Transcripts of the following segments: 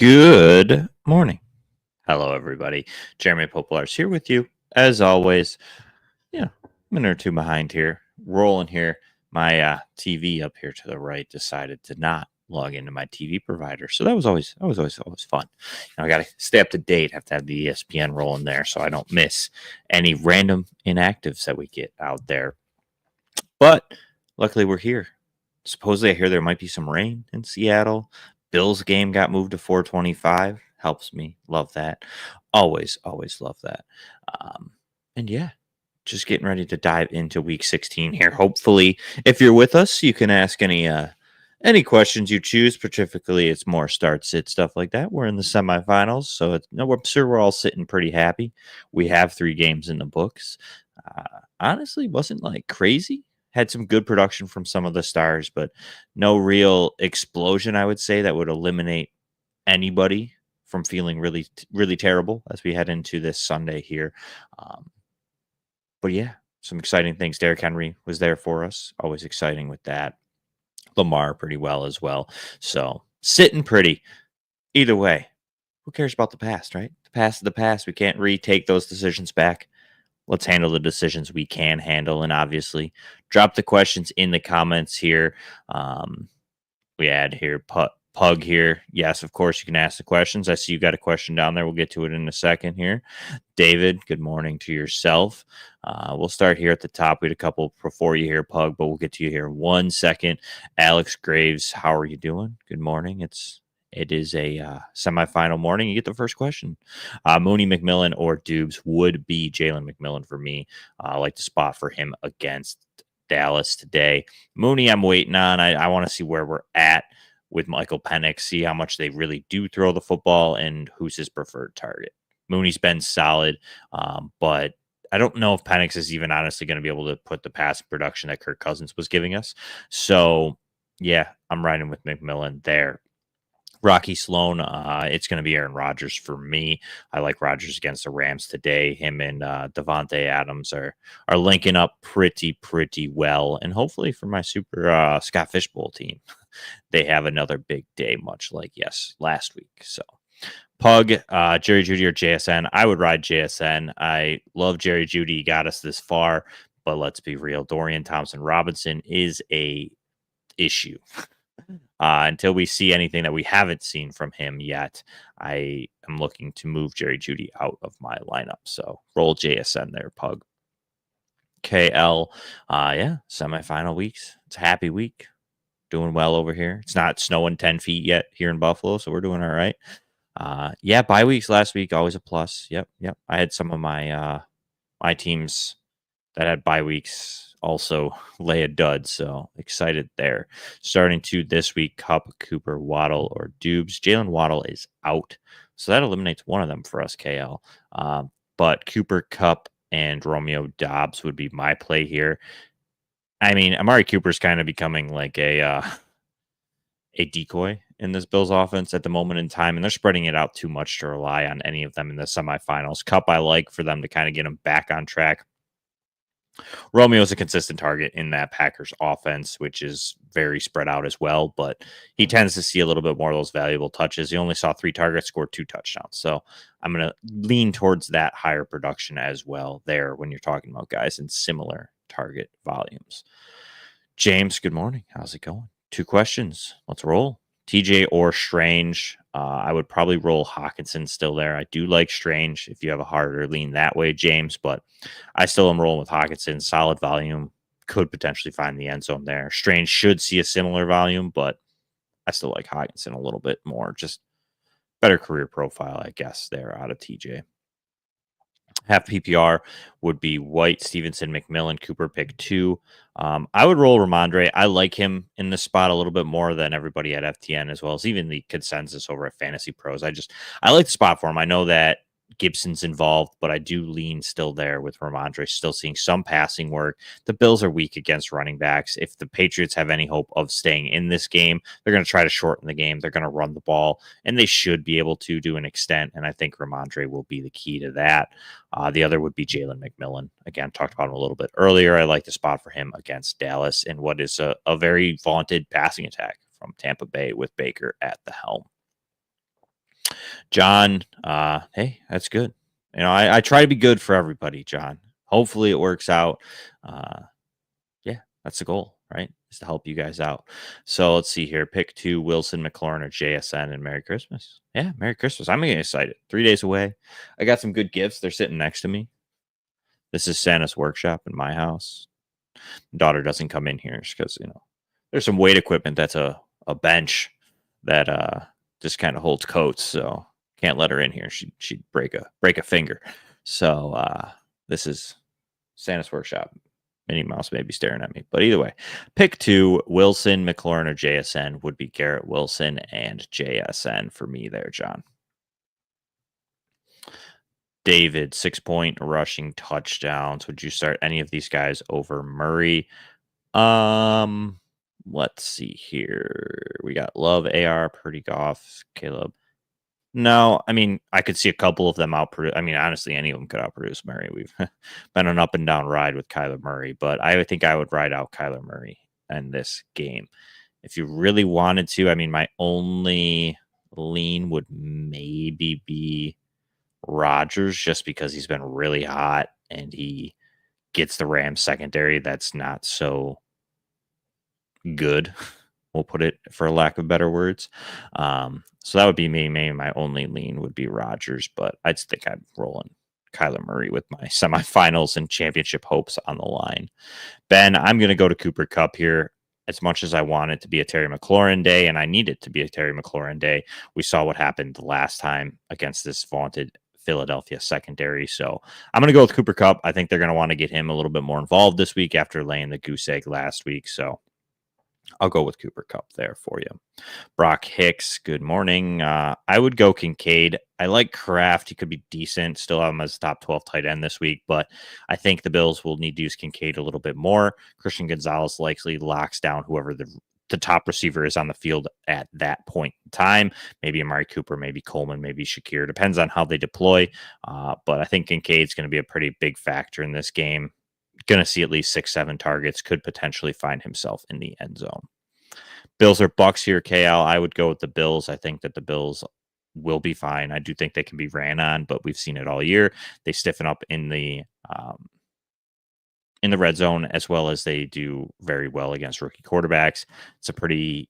Good morning. Hello, everybody. Jeremy Popielarz here with you, as always. Yeah, a minute or two behind here, rolling here. My TV up here to the right decided to not log into my TV provider, so that was always fun. I got to stay up to date. Have to have the ESPN rolling there, so I don't miss any random inactives that we get out there. But luckily, we're here. Supposedly, I hear there might be some rain in Seattle. Bills game got moved to 425. Helps me. Love that. Always love that. And yeah, just getting ready to dive into week 16 here. Hopefully, if you're with us, you can ask any questions you choose. Particularly, it's more start sit stuff like that. We're in the semifinals, so no, I'm sure we're all sitting pretty happy. We have 3 games in the books. Honestly, wasn't like crazy. Had some good production from some of the stars, but no real explosion, I would say, that would eliminate anybody from feeling really terrible as we head into this Sunday here. Um, but yeah, some exciting things. Derrick Henry was there for us. Always exciting with that. Lamar pretty well as well. So sitting pretty. Either way, who cares about the past, right? The past is the past. We can't retake those decisions back. Let's handle the decisions we can handle. And obviously, drop the questions in the comments here. We add here Pug here. Yes, of course, you can ask the questions. I see you got a question down there. We'll get to it in a second here. David, good morning to yourself. We'll start here at the top. We had a couple before you here, Pug, but we'll get to you here in 1 second. Alex Graves, how are you doing? Good morning. It is a semifinal morning. You get the first question. Mooney, McMillan, or Dubes would be Jalen McMillan for me. I like the spot for him against Dallas today. Mooney, I'm waiting on. I want to see where we're at with Michael Penix, see how much they really do throw the football and who's his preferred target. Mooney's been solid, but I don't know if Penix is even honestly going to be able to put the pass production that Kirk Cousins was giving us. So, yeah, I'm riding with McMillan there. Rocky Sloan, it's going to be Aaron Rodgers for me. I like Rodgers against the Rams today. Him and Devontae Adams are linking up pretty well, and hopefully for my super Scott Fishbowl team, they have another big day, much like last week. So Pug, Jerry Jeudy or JSN. I would ride JSN. I love Jerry Jeudy. He got us this far, but let's be real. Dorian Thompson-Robinson is a issue. Until we see anything that we haven't seen from him yet, I am looking to move Jerry Jeudy out of my lineup. So roll JSN there, Pug. KL, yeah, semifinal weeks. It's a happy week. Doing well over here. It's not snowing 10 feet yet here in Buffalo, so we're doing all right. Yeah, bye weeks last week, always a plus. Yep. I had some of my my teams that had bye weeks also lay a dud, so excited there. Starting to this week, Cup, Cooper, Waddle, or Dubes. Jalen Waddle is out, so that eliminates one of them for us, KL. But Cooper, Cup, and Romeo Dobbs would be my play here. I mean, Amari Cooper's kind of becoming like a decoy in this Bills offense at the moment in time, and they're spreading it out too much to rely on any of them in the semifinals. Cup, I like for them to kind of get them back on track. Romeo's a consistent target in that Packers offense, which is very spread out as well, but he tends to see a little bit more of those valuable touches. He only saw 3 targets, scored 2 touchdowns. So I'm going to lean towards that higher production as well there when you're talking about guys in similar target volumes. James, good morning. How's it going? 2 questions. Let's roll. TJ or Strange. I would probably roll Hawkinson still there. I do like Strange if you have a harder lean that way, James, but I still am rolling with Hawkinson. Solid volume. Could potentially find the end zone there. Strange should see a similar volume, but I still like Hawkinson a little bit more. Just better career profile, I guess, there out of TJ. Half PPR would be White, Stevenson, McMillan, Cooper, pick 2. I would roll Ramondre. I like him in this spot a little bit more than everybody at FTN, as well as even the consensus over at Fantasy Pros. I like the spot for him. I know that Gibson's involved, but I do lean still there with Ramondre, still seeing some passing work. The Bills are weak against running backs. If the Patriots have any hope of staying in this game, they're going to try to shorten the game. They're going to run the ball, and they should be able to an extent, and I think Ramondre will be the key to that. The other would be Jalen McMillan. Again, talked about him a little bit earlier. I like the spot for him against Dallas in what is a very vaunted passing attack from Tampa Bay with Baker at the helm. John, hey, that's good. I try to be good for everybody, John. Hopefully it works out. Uh, yeah, that's the goal, right? Is to help you guys out. So let's see here. Pick two, Wilson, McLaurin, or JSN, and Merry Christmas. Yeah, Merry Christmas. I'm getting excited. 3 days away. I got some good gifts. They're sitting next to me. This is Santa's workshop in my house. Daughter doesn't come in here because, there's some weight equipment that's a bench that just kind of holds coats, so can't let her in here. She'd break a finger. So this is Santa's workshop. Minnie Mouse may be staring at me, but either way, pick two: Wilson, McLaurin, or JSN. Would be Garrett Wilson and JSN for me there, John. David, 6-point rushing touchdowns. Would you start any of these guys over Murray? Um, let's see here. We got Love, AR, Purdy, Goff, Caleb. No, I mean, I could see a couple of them outproduce. I mean, honestly, any of them could outproduce Murray. We've been an up and down ride with Kyler Murray, but I would think I would ride out Kyler Murray in this game. If you really wanted to, I mean, my only lean would maybe be Rodgers, just because he's been really hot and he gets the Rams secondary that's not so good. We'll put it for lack of better words. So that would be me. Maybe my only lean would be Rodgers, but I just think I'm rolling Kyler Murray with my semifinals and championship hopes on the line. Ben, I'm going to go to Cooper Kupp here. As much as I want it to be a Terry McLaurin day, and I need it to be a Terry McLaurin day, we saw what happened the last time against this vaunted Philadelphia secondary. So I'm going to go with Cooper Kupp. I think they're going to want to get him a little bit more involved this week after laying the goose egg last week. So I'll go with Cooper Kupp there for you. Brock Hicks, good morning. I would go Kincaid. I like Kraft. He could be decent. Still have him as top 12 tight end this week, but I think the Bills will need to use Kincaid a little bit more. Christian Gonzalez likely locks down whoever the top receiver is on the field at that point in time. Maybe Amari Cooper, maybe Coleman, maybe Shakir. Depends on how they deploy. But I think Kincaid's going to be a pretty big factor in this game. Going to see at least 6-7 targets, could potentially find himself in the end zone. Bills or Bucks here, KL. I would go with the Bills. I think that the Bills will be fine. I do think they can be ran on, but we've seen it all year. They stiffen up in the red zone, as well as they do very well against rookie quarterbacks. It's a pretty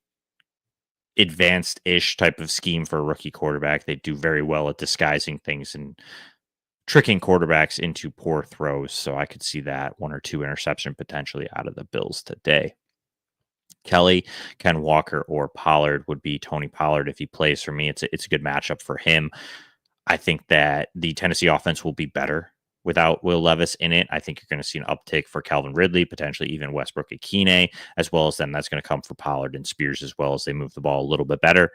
advanced-ish type of scheme for a rookie quarterback. They do very well at disguising things and tricking quarterbacks into poor throws. So I could see that 1 or 2 interception potentially out of the Bills today. Kelly, Ken Walker, or Pollard would be Tony Pollard if he plays for me. It's a good matchup for him. I think that the Tennessee offense will be better without Will Levis in it. I think you're going to see an uptick for Calvin Ridley, potentially even Westbrook Akine, as well as then that's going to come for Pollard and Spears as well as they move the ball a little bit better.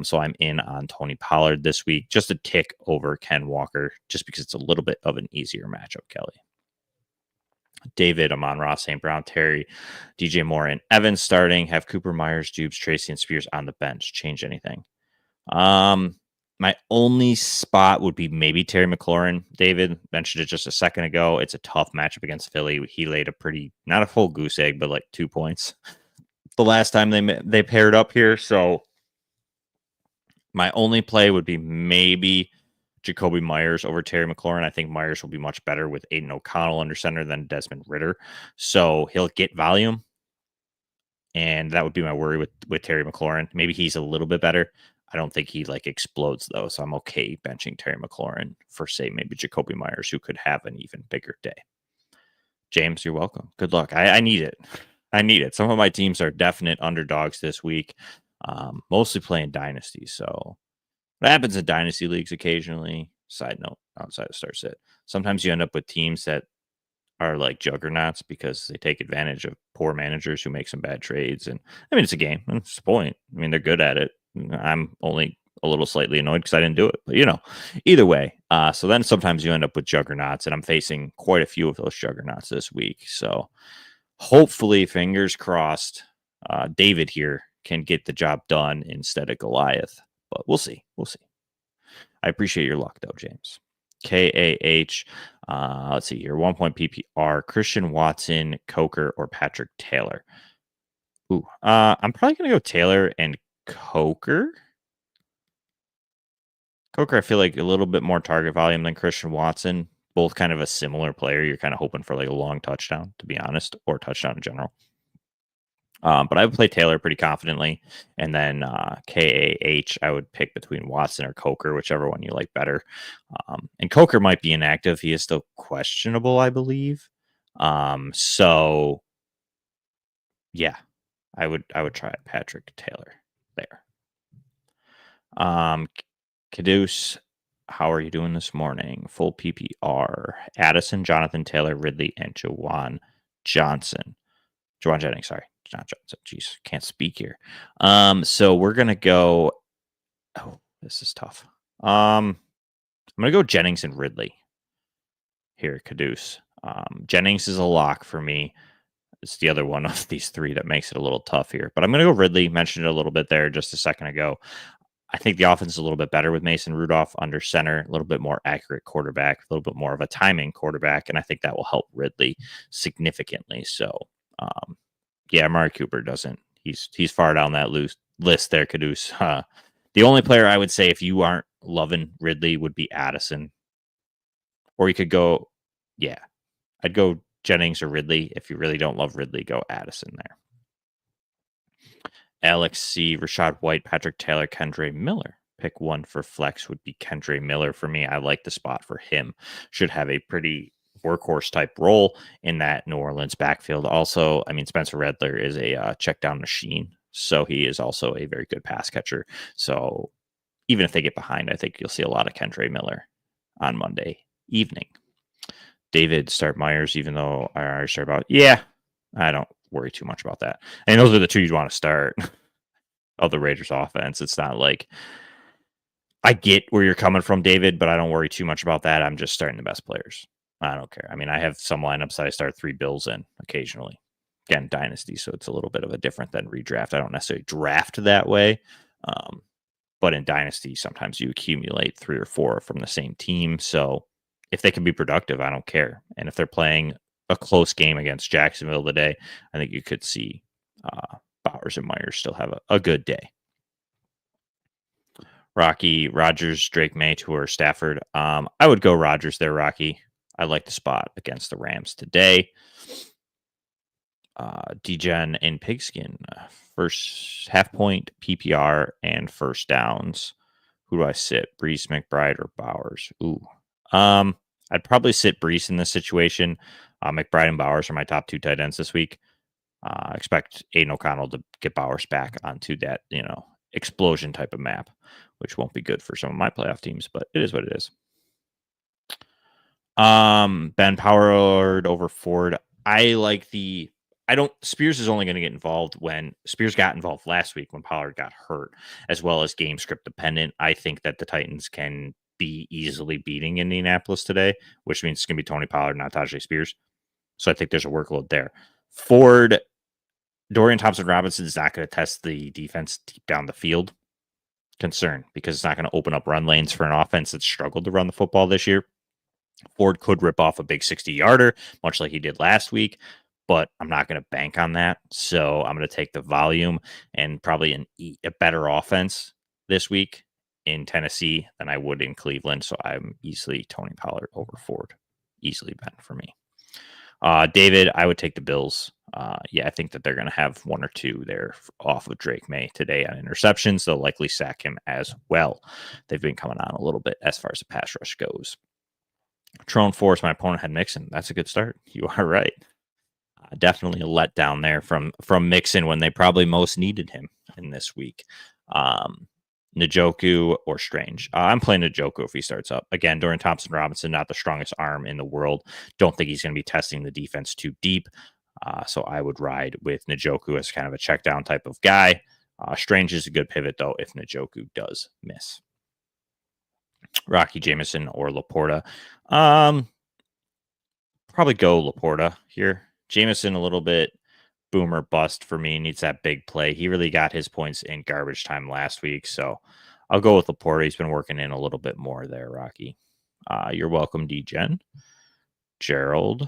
So I'm in on Tony Pollard this week, just a tick over Ken Walker, just because it's a little bit of an easier matchup, Kelly. David, Amon-Ra, St. Brown, Terry, DJ Moore, and Evans starting. Have Cooper, Myers, Dubes, Tracy, and Spears on the bench. Change anything? My only spot would be maybe Terry McLaurin. David mentioned it just a second ago. It's a tough matchup against Philly. He laid a pretty, not a full goose egg, but like 2 points the last time they paired up here. So my only play would be maybe Jacoby Myers over Terry McLaurin. I think Myers will be much better with Aiden O'Connell under center than Desmond Ridder. So he'll get volume. And that would be my worry with Terry McLaurin. Maybe he's a little bit better. I don't think he explodes though. So I'm okay benching Terry McLaurin for, say, maybe Jacoby Myers, who could have an even bigger day. James, you're welcome. Good luck. I need it. I need it. Some of my teams are definite underdogs this week. Mostly playing dynasty. So what happens in dynasty leagues occasionally, side note, outside of start sit, sometimes you end up with teams that are like juggernauts because they take advantage of poor managers who make some bad trades. And I mean, it's a game. That's the point. I mean, they're good at it. I'm only a little slightly annoyed because I didn't do it. But, either way. So then sometimes you end up with juggernauts, and I'm facing quite a few of those juggernauts this week. So hopefully, fingers crossed, David here can get the job done instead of Goliath. But we'll see. We'll see. I appreciate your luck, though, James. KAH. Let's see here. 1 point PPR. Christian Watson, Coker, or Patrick Taylor. Ooh, I'm probably going to go Taylor and Coker. Coker, I feel like a little bit more target volume than Christian Watson. Both kind of a similar player. You're kind of hoping for like a long touchdown, to be honest, or touchdown in general. But I would play Taylor pretty confidently. And then KAH, I would pick between Watson or Coker, whichever one you like better. And Coker might be inactive. He is still questionable, I believe. So yeah, I would try Patrick Taylor there. Caduce, how are you doing this morning? Full PPR. Addison, Jonathan Taylor, Ridley, and Jawan Johnson. Jawan Jennings, sorry. Not Johnson. Jeez, can't speak here. So we're gonna go. Oh, this is tough. I'm gonna go Jennings and Ridley here, Caduce. Jennings is a lock for me. It's the other one of these three that makes it a little tough here. But I'm gonna go Ridley. Mentioned it a little bit there just a second ago. I think the offense is a little bit better with Mason Rudolph under center, a little bit more accurate quarterback, a little bit more of a timing quarterback, and I think that will help Ridley significantly. So, yeah, Amari Cooper doesn't. He's far down that list there, Caduce. The only player I would say if you aren't loving Ridley would be Addison, or you could go, yeah, I'd go Jennings or Ridley. If you really don't love Ridley, go Addison there. Alex C, Rashad White, Patrick Taylor, Kendre Miller. Pick one for flex would be Kendre Miller for me. I like the spot for him. Should have a pretty workhorse type role in that New Orleans backfield. Also, I mean, Spencer Rattler is a check down machine, so he is also a very good pass catcher. So even if they get behind, I think you'll see a lot of Kendre Miller on Monday evening. David Start Myers, even though I already started about, yeah, I don't worry too much about that. And those are the two you'd want to start of the Raiders offense. It's not like I get where you're coming from, David, but I don't worry too much about that. I'm just starting the best players. I don't care. I mean, I have some lineups that I start 3 Bills in occasionally. Again, dynasty, so it's a little bit of a different than redraft. I don't necessarily draft that way. But in dynasty, sometimes you accumulate 3 or 4 from the same team. So if they can be productive, I don't care. And if they're playing a close game against Jacksonville today, I think you could see Bowers and Myers still have a good day. Rocky, Rodgers, Drake May, or Stafford. I would go Rodgers there, Rocky. I like the spot against the Rams today. Degen and Pigskin. First half point, PPR, and first downs. Who do I sit? Brees, McBride, or Bowers? Ooh. I'd probably sit Brees in this situation. McBride and Bowers are my top 2 tight ends this week. Expect Aiden O'Connell to get Bowers back onto that, explosion type of map, which won't be good for some of my playoff teams, but it is what it is. Ben Pollard over Ford. Spears is only going to get involved when Spears got involved last week when Pollard got hurt, as well as game script dependent. I think that the Titans can be easily beating Indianapolis today, which means it's going to be Tony Pollard, not Tajay Spears. So I think there's a workload there. Ford, Dorian Thompson-Robinson is not going to test the defense deep down the field. Concern, because it's not going to open up run lanes for an offense that's struggled to run the football this year. Ford could rip off a big 60-yarder, much like he did last week, but I'm not going to bank on that. So I'm going to take the volume and probably a better offense this week in Tennessee than I would in Cleveland. So I'm easily Tony Pollard over Ford. Easily Ben for me. David, I would take the Bills. I think that they're going to have 1 or 2 there off of Drake May today on interceptions. They'll likely sack him as well. They've been coming on a little bit as far as the pass rush goes. Trone Force, my opponent had Mixon. That's a good start. You are right. Definitely a letdown there from Mixon when they probably most needed him in this week. Njoku or Strange. I'm playing Njoku if he starts up. Again, Dorian Thompson-Robinson, not the strongest arm in the world. Don't think he's going to be testing the defense too deep. So I would ride with Njoku as kind of a check down type of guy. Strange is a good pivot, though, if Njoku does miss. Rocky Jameson or Laporta. Probably go Laporta here. Jameson a little bit boomer bust for me. Needs that big play. He really got his points in garbage time last week, so I'll go with Laporta. He's been working in a little bit more there, Rocky. You're welcome, D-Gen. Gerald,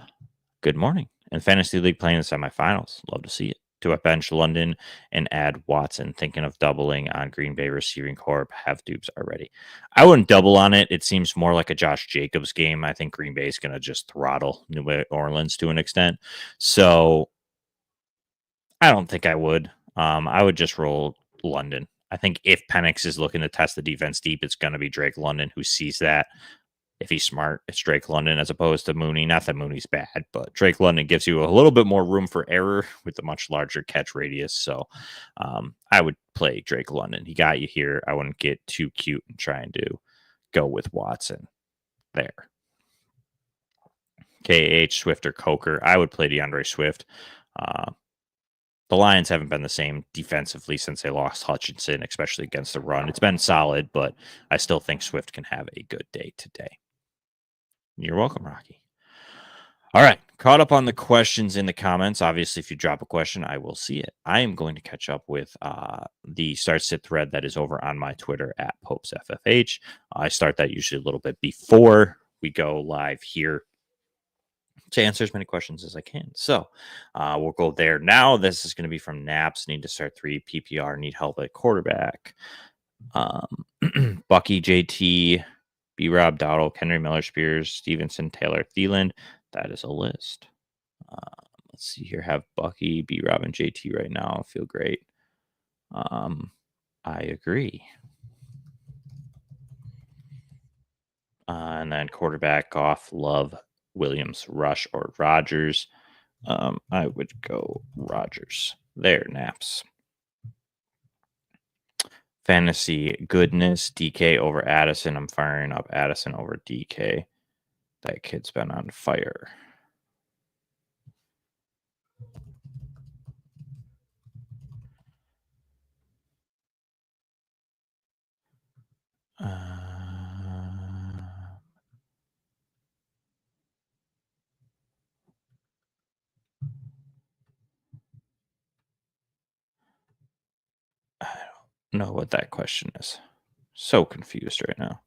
good morning. And Fantasy League playing the semifinals. Love to see it. Do I bench London and add Watson? Thinking of doubling on Green Bay receiving corps. Have Dubes already. I wouldn't double on it. It seems more like a Josh Jacobs game. I think Green Bay is going to just throttle New Orleans to an extent. So I don't think I would. I would just roll London. I think if Penix is looking to test the defense deep, it's going to be Drake London who sees that. If he's smart, it's Drake London as opposed to Mooney. Not that Mooney's bad, but Drake London gives you a little bit more room for error with a much larger catch radius. So I would play Drake London. He got you here. I wouldn't get too cute and trying to go with Watson there. KH, Swift, or Coker. I would play DeAndre Swift. The Lions haven't been the same defensively since they lost Hutchinson, especially against the run. It's been solid, but I still think Swift can have a good day today. You're welcome, Rocky. All right. Caught up on the questions in the comments. Obviously, if you drop a question, I will see it. I am going to catch up with the start sit thread that is over on my Twitter at PopesFFH. I start that usually a little bit before we go live here to answer as many questions as I can. So we'll go there now. This is going to be from Naps. Need to start 3 PPR. Need help at quarterback. Bucky, JT, B. Rob, Dowdle, Henry, Miller, Spears, Stevenson, Taylor, Thielen. That is a list. Let's see here. Have Bucky, B. Rob, and JT right now. Feel great. I agree. And then quarterback, Goff, Love, Williams, Rush, or Rodgers. I would go Rodgers. There, Naps. Fantasy goodness, DK over Addison. I'm firing up Addison over DK. That kid's been on fire. I don't know what that question is. So confused right now.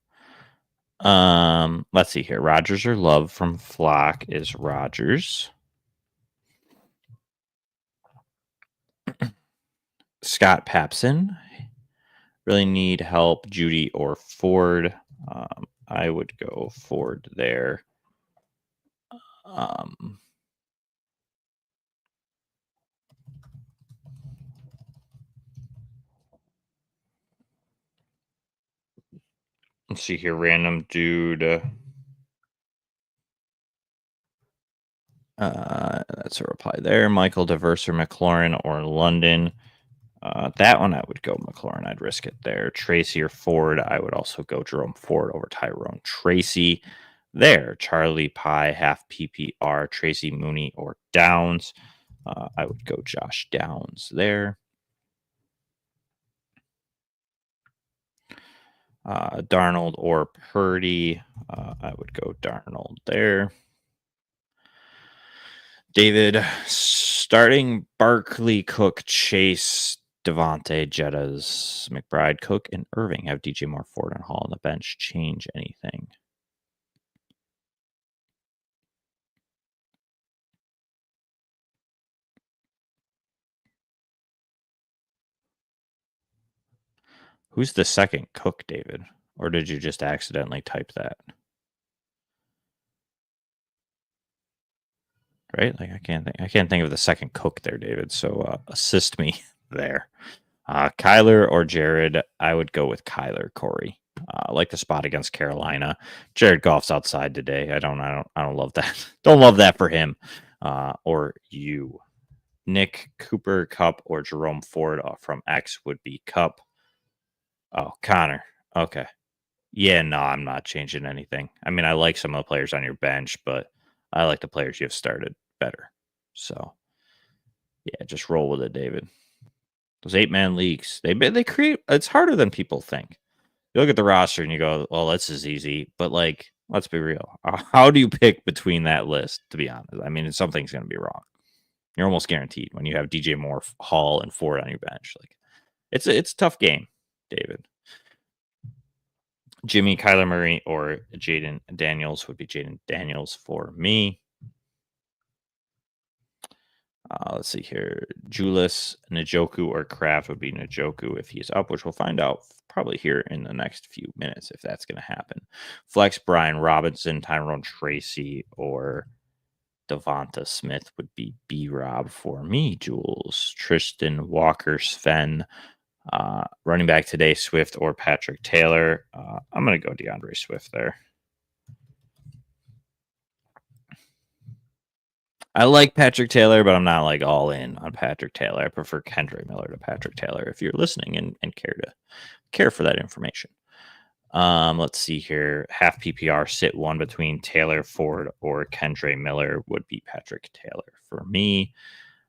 Let's see here. Rodgers or Love from Flock is Rodgers. Scott Papson. Really need help. Judy or Ford. I would go Ford there. Let's see here. Random dude. That's a reply there. Michael Diverse or McLaurin or London. That one I would go McLaurin. I'd risk it there. Tracy or Ford. I would also go Jerome Ford over Tyrone Tracy. There, Charlie Pie, half PPR, Tracy Mooney or Downs. I would go Josh Downs there. Darnold or Purdy. I would go Darnold there. David, starting Barkley, Cook, Chase, Devontae, Jettas, McBride, Cook, and Irving. Have DJ Moore, Ford, and Hall on the bench. Change anything? Who's the second Cook, David? Or did you just accidentally type that? Right? Like I can't think of the second Cook there, David. So assist me there. Kyler or Jared? I would go with Kyler, Corey. I like the spot against Carolina. Jared Goff's outside today. I don't love that. Don't love that for him. Or you. Nick Cooper, Cup, or Jerome Ford from X would be Cup. Oh, Connor. Okay. Yeah, no, I'm not changing anything. I mean, I like some of the players on your bench, but I like the players you've started better. So, yeah, just roll with it, David. Those 8-man leagues, they create. It's harder than people think. You look at the roster and you go, "Well, this is easy," but like, let's be real. How do you pick between that list? To be honest, I mean, something's going to be wrong. You're almost guaranteed when you have DJ Moore, Hall, and Ford on your bench. Like, it's a tough game, David. Jimmy, Kyler Murray, or Jaden Daniels would be Jaden Daniels for me. Let's see here. Julius, Njoku, or Kraft would be Njoku if he's up, which we'll find out probably here in the next few minutes if that's going to happen. Flex, Brian Robinson, Tyrone Tracy, or Devonta Smith would be B-Rob for me. Jules, Tristan, Walker, Sven. Running back today, Swift or Patrick Taylor. I'm going to go DeAndre Swift there. I like Patrick Taylor, but I'm not like all in on Patrick Taylor. I prefer Kendrick Miller to Patrick Taylor if you're listening and care for that information. Let's see here. Half PPR sit one between Taylor Ford or Kendra Miller would be Patrick Taylor for me.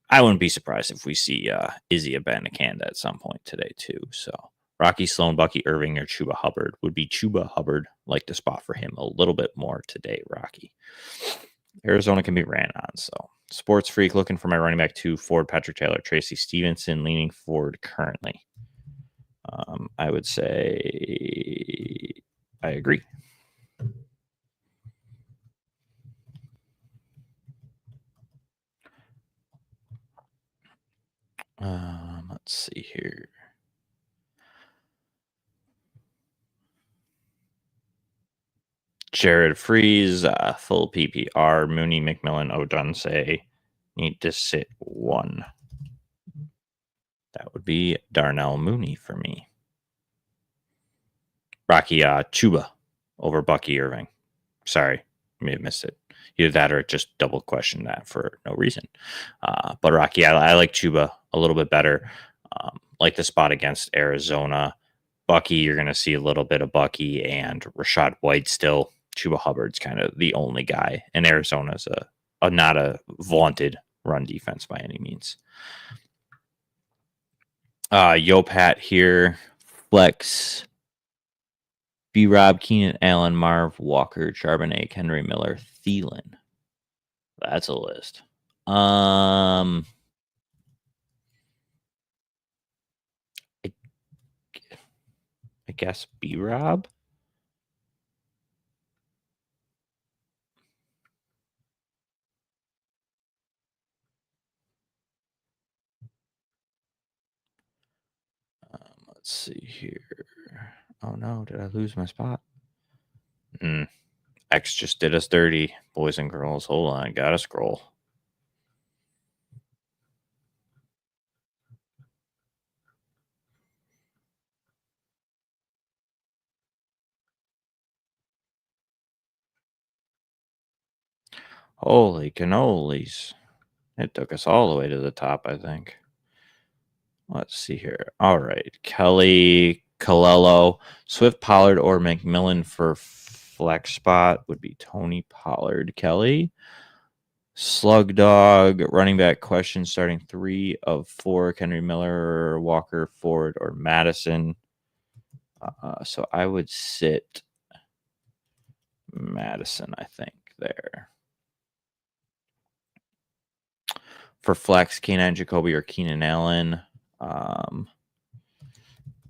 I wouldn't be surprised if we see Izzy Abanikanda at some point today too. So Rocky Sloan, Bucky Irving, or Chuba Hubbard would be Chuba Hubbard. Like to spot for him a little bit more today, Rocky. Arizona can be ran on. So Sports Freak looking for my running back two, Ford, Patrick Taylor, Tracy Stevenson, leaning Ford currently. I would say I agree. Let's see here. Jared Freeze, full PPR. Mooney, McMillan, Odunse need to sit one. That would be Darnell Mooney for me. Rocky Chuba over Bucky Irving. Sorry, you may have missed it. Either that or just double question that for no reason. But Rocky, I like Chuba a little bit better. Like the spot against Arizona. Bucky, you're going to see a little bit of Bucky and Rashad White still. Chuba Hubbard's kind of the only guy. And Arizona's a not a vaunted run defense by any means. Yo Pat here. Flex. B Rob, Keenan Allen, Marv, Walker, Charbonnet, Henry Miller, Thielen. That's a list. I guess B Rob. Let's see here. Oh no, did I lose my spot? X just did us dirty, boys and girls. Hold on, gotta scroll. Holy cannolis. It took us all the way to the top, I think. Let's see here. All right. Kelly, Colello, Swift, Pollard, or McMillan for flex spot would be Tony Pollard. Kelly. Slug Dog, running back question starting 3 of 4. Henry Miller, Walker, Ford, or Madison. So I would sit Madison, I think, there. For flex, Keenan Jacoby or Keenan Allen,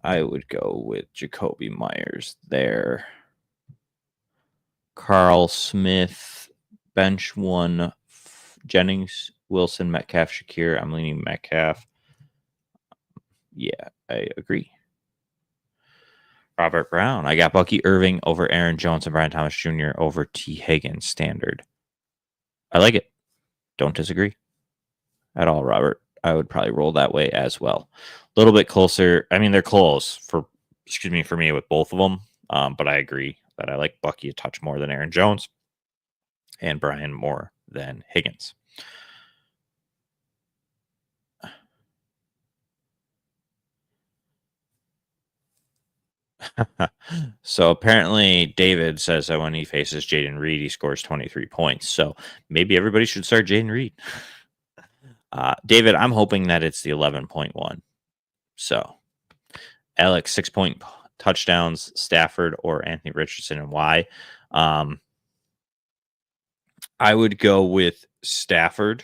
I would go with Jacoby Myers there. Carl Smith, bench 1, Jennings, Wilson, Metcalf, Shakir. I'm leaning Metcalf. Yeah, I agree. Robert Brown. I got Bucky Irving over Aaron Jones and Brian Thomas Jr. over T. Higgins standard. I like it. Don't disagree at all, Robert. I would probably roll that way as well. A little bit closer. I mean, they're close for me with both of them. But I agree that I like Bucky a touch more than Aaron Jones and Brian more than Higgins. So apparently David says that when he faces Jaden Reed, he scores 23 points. So maybe everybody should start Jaden Reed. David, I'm hoping that it's the 11.1. So Alex, 6-point touchdowns, Stafford or Anthony Richardson, and why? I would go with Stafford.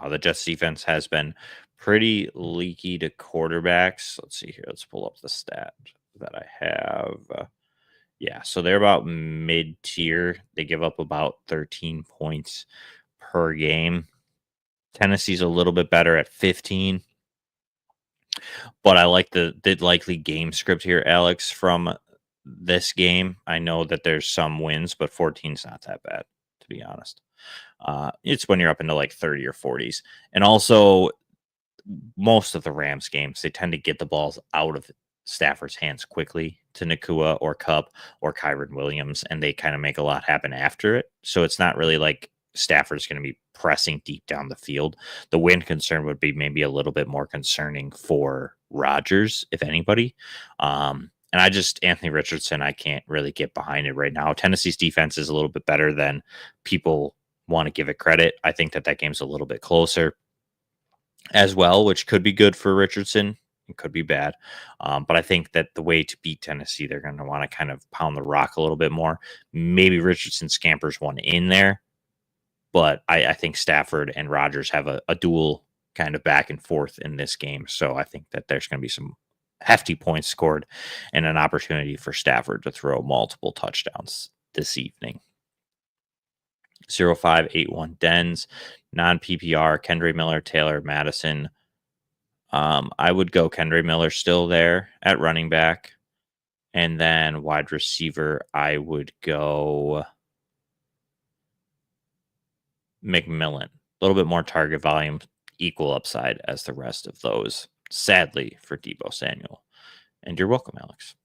The Jets defense has been pretty leaky to quarterbacks. Let's see here. Let's pull up the stat that I have. Yeah, so they're about mid-tier. They give up about 13 points per game. Tennessee's a little bit better at 15, but I like the likely game script here, Alex, from this game. I know that there's some wins, but 14 is not that bad, to be honest. It's when you're up into like 30 or 40s. And also, most of the Rams games, they tend to get the balls out of Stafford's hands quickly to Nakua or Cup or Kyron Williams, and they kind of make a lot happen after it. So it's not really like Stafford's going to be pressing deep down the field. The win concern would be maybe a little bit more concerning for Rodgers, if anybody. And Anthony Richardson, I can't really get behind it right now. Tennessee's defense is a little bit better than people want to give it credit. I think that game's a little bit closer as well, which could be good for Richardson. It could be bad. But I think that the way to beat Tennessee, they're going to want to kind of pound the rock a little bit more. Maybe Richardson scampers one in there, but I think Stafford and Rodgers have a dual kind of back and forth in this game. So I think that there's going to be some hefty points scored and an opportunity for Stafford to throw multiple touchdowns this evening. 0581 Dens, non PPR, Kendry Miller, Taylor, Madison. I would go Kendry Miller still there at running back. And then wide receiver, I would go McMillan. A little bit more target volume, equal upside as the rest of those, sadly, for Deebo Samuel. And you're welcome, Alex.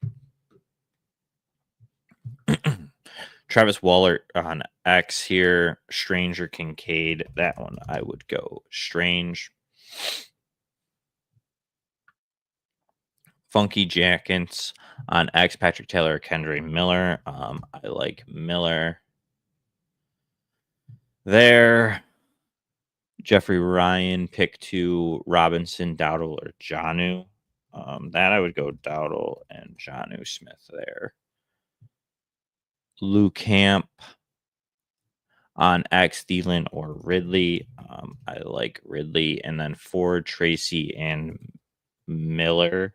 Travis Waller on X here. Strange or Kincaid. That one I would go Strange. Funky Jackets on X. Patrick Taylor or Kendry Miller. I like Miller there. Jeffrey Ryan, pick 2, Robinson, Dowdle, or Jonnu. That I would go Dowdle and Jonnu Smith there. Lou Camp on X, Thielen or Ridley. I like Ridley. And then Ford, Tracy, and Miller.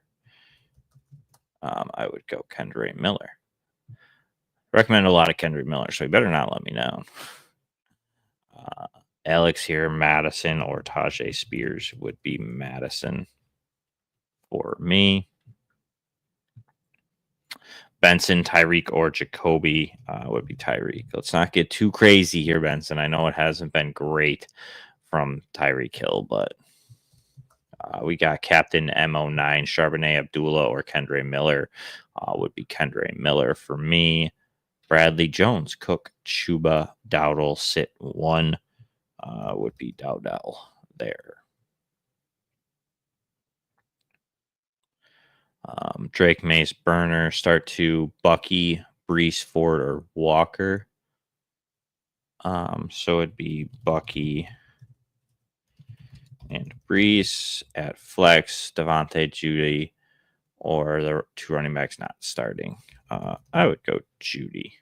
I would go Kendry Miller. Recommend a lot of Kendry Miller, so you better not let me down. Alex here, Madison or Tajay Spears would be Madison for me. Benson, Tyreek, or Jacoby would be Tyreek. Let's not get too crazy here, Benson. I know it hasn't been great from Tyreek Hill, but we got Captain MO9, Charbonnet, Abdullah, or Kendry Miller would be Kendry Miller for me. Bradley Jones, Cook, Chuba, Dowdle, sit 1 would be Dowdell there. Drake Mace, Burner, start 2, Bucky, Brees, Ford, or Walker. So it'd be Bucky and Brees at flex, Devontae, Judy, or the 2 running backs not starting. I would go Judy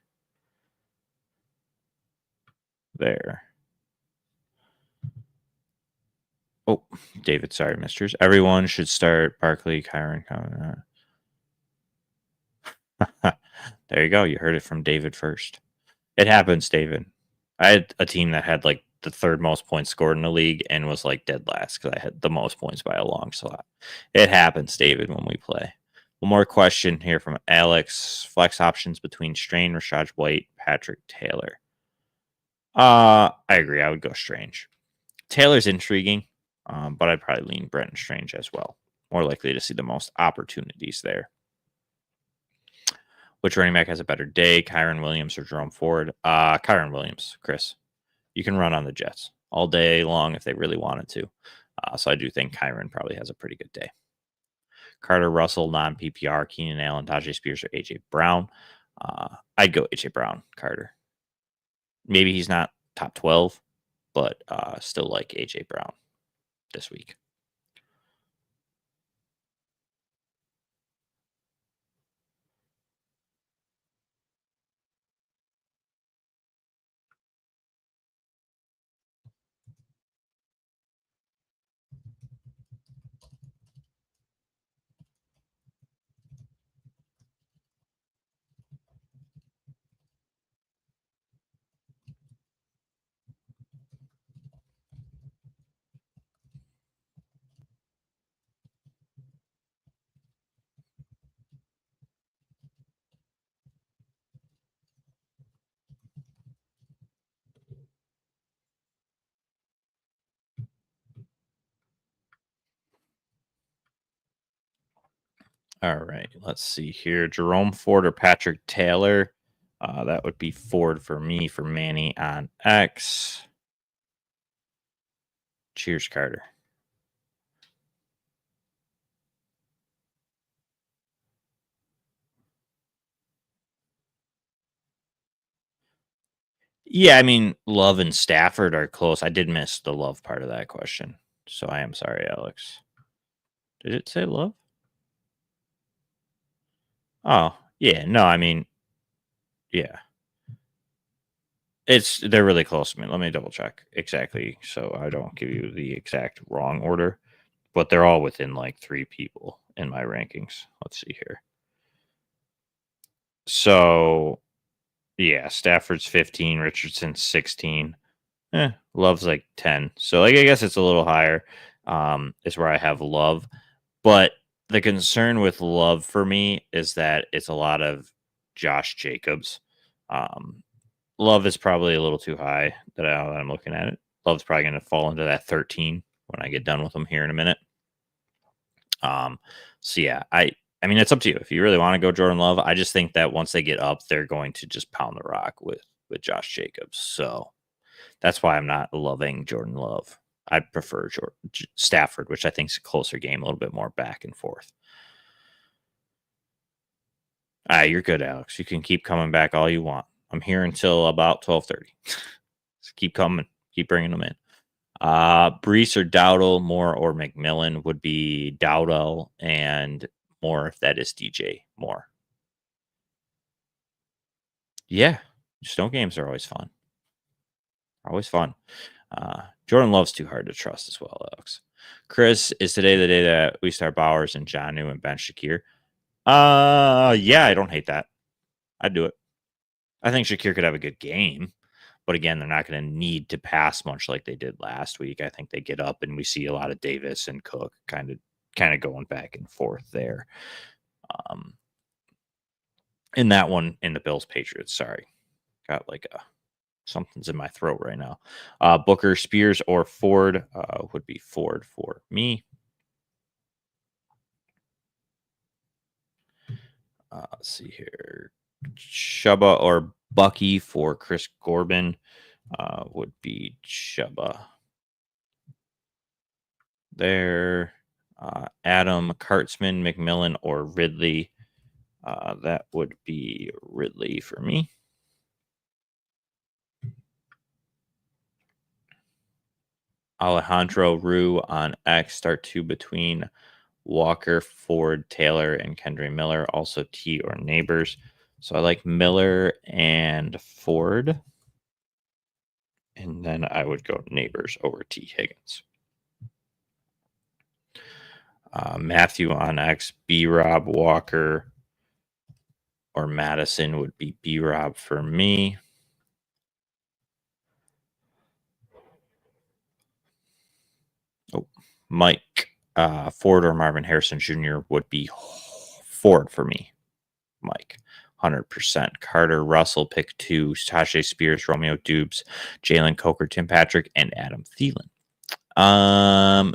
there. Oh, David, sorry, misters. Everyone should start Barkley, Kyron. There you go. You heard it from David first. It happens, David. I had a team that had like the 3rd most points scored in the league and was like dead last because I had the most points by a long shot. It happens, David, when we play. One more question here from Alex. Flex options between Strain, Rashad White, Patrick Taylor. I agree. I would go Strange. Taylor's intriguing, but I'd probably lean Brenton Strange as well. More likely to see the most opportunities there. Which running back has a better day, Kyron Williams or Jerome Ford? Kyron Williams, Chris. You can run on the Jets all day long if they really wanted to. So I do think Kyron probably has a pretty good day. Carter Russell, non-PPR, Keenan Allen, Tajay Spears, or A.J. Brown. I'd go A.J. Brown, Carter. Maybe he's not top 12, but still like A.J. Brown this week. All right, let's see here. Jerome Ford or Patrick Taylor. That would be Ford for me for Manny on X. Cheers, Carter. Yeah, I mean, Love and Stafford are close. I did miss the Love part of that question. So I am sorry, Alex. Did it say Love? Oh, yeah. No, I mean, yeah. They're really close to me. Let me double check exactly so I don't give you the exact wrong order. But they're all within like 3 people in my rankings. Let's see here. So yeah, Stafford's 15, Richardson's 16. Love's like 10. So like I guess it's a little higher. Is where I have Love. But the concern with Love for me is that it's a lot of Josh Jacobs. Um, Love is probably a little too high that I'm looking at it. Love's probably going to fall into that 13 when I get done with them here in a minute. Um, so yeah, I mean it's up to you if you really want to go Jordan Love. I just think that once they get up, they're going to just pound the rock with Josh Jacobs. So that's why I'm not loving Jordan Love. I'd prefer Stafford, which I think is a closer game, a little bit more back and forth. You're good, Alex. You can keep coming back all you want. I'm here until about 12:30. So keep coming, keep bringing them in. Brees or Dowdle, Moore or McMillan would be Dowdle, and Moore if that is DJ Moore. Yeah, snow games are always fun. Always fun. Jordan Love's too hard to trust as well, Alex. Chris, is today the day that we start Bowers and Jonnu and bench Shakir? Yeah, I don't hate that. I'd do it. I think Shakir could have a good game, but again, they're not going to need to pass much like they did last week. I think they get up and we see a lot of Davis and Cook kind of going back and forth there. Um, in that one, in the Bills Patriots, sorry, got like something's in my throat right now. Booker, Spears, or Ford would be Ford for me. Let's see here. Chuba or Bucky for Chris Corbin would be Chuba. There. Adam, Kartzman, McMillan, or Ridley. That would be Ridley for me. Alejandro Rue on X. Start 2 between Walker, Ford, Taylor, and Kendry Miller. Also T or Neighbors. So I like Miller and Ford. And then I would go Neighbors over T. Higgins. Matthew on X, B. Rob, Walker, or Madison would be B. Rob for me. Oh, Mike, Ford or Marvin Harrison Jr. would be Ford for me. Mike, 100%. Carter, Russell, pick 2. Tajay Spears, Romeo Dubes, Jalen Coker, Tim Patrick, and Adam Thielen.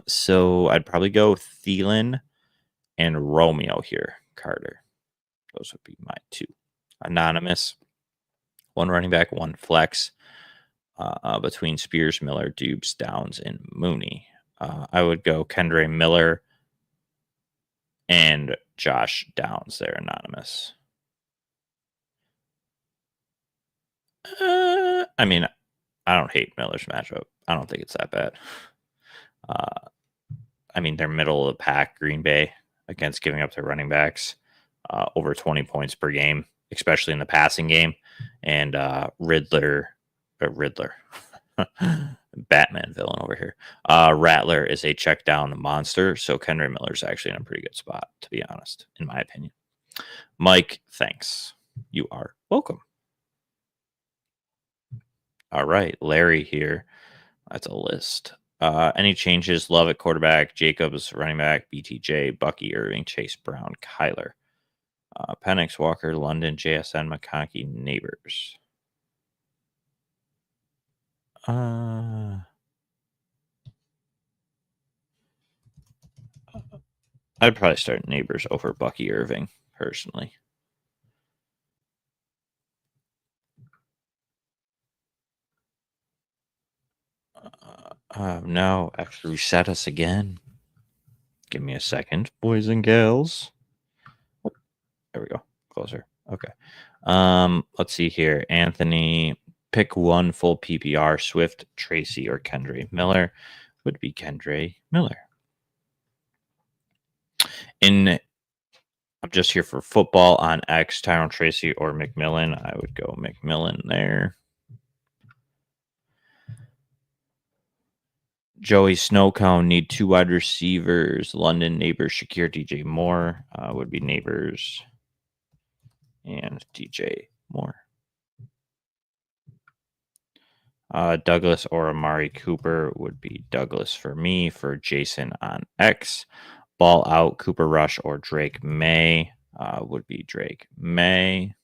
So I'd probably go Thielen and Romeo here, Carter. Those would be my 2. Anonymous, 1 running back, 1 flex between Spears, Miller, Dubes, Downs, and Mooney. I would go Kendra Miller and Josh Downs there, Anonymous. I mean, I don't hate Miller's matchup. I don't think it's that bad. I mean, they're middle of the pack, Green Bay, against giving up their running backs over 20 points per game, especially in the passing game. And Riddler, Batman villain over here. Rattler is a check down monster. So Kendra Miller's actually in a pretty good spot, to be honest, in my opinion. Mike, thanks. You are welcome. All right, Larry here. That's a list. Any changes? Love at quarterback, Jacobs running back, BTJ, Bucky Irving, Chase Brown, Kyler, Penix, Walker, London, JSN, McConkey, Neighbors. I'd probably start Neighbors over Bucky Irving, personally. No, actually reset us again. Give me a second, boys and gals. Oh, there we go. Closer. Okay. Let's see here. Anthony, pick one full PPR, Swift, Tracy, or Kendre Miller. Would be Kendre Miller. I'm just here for football on X, Tyrone Tracy or McMillan. I would go McMillan there. Joey Snowcone, need 2 wide receivers. London, Neighbors, Shakir, DJ Moore. Would be Neighbors and DJ Moore. Douglas or Amari Cooper would be Douglas for me. For Jason on X. Ball out, Cooper Rush or Drake May would be Drake May.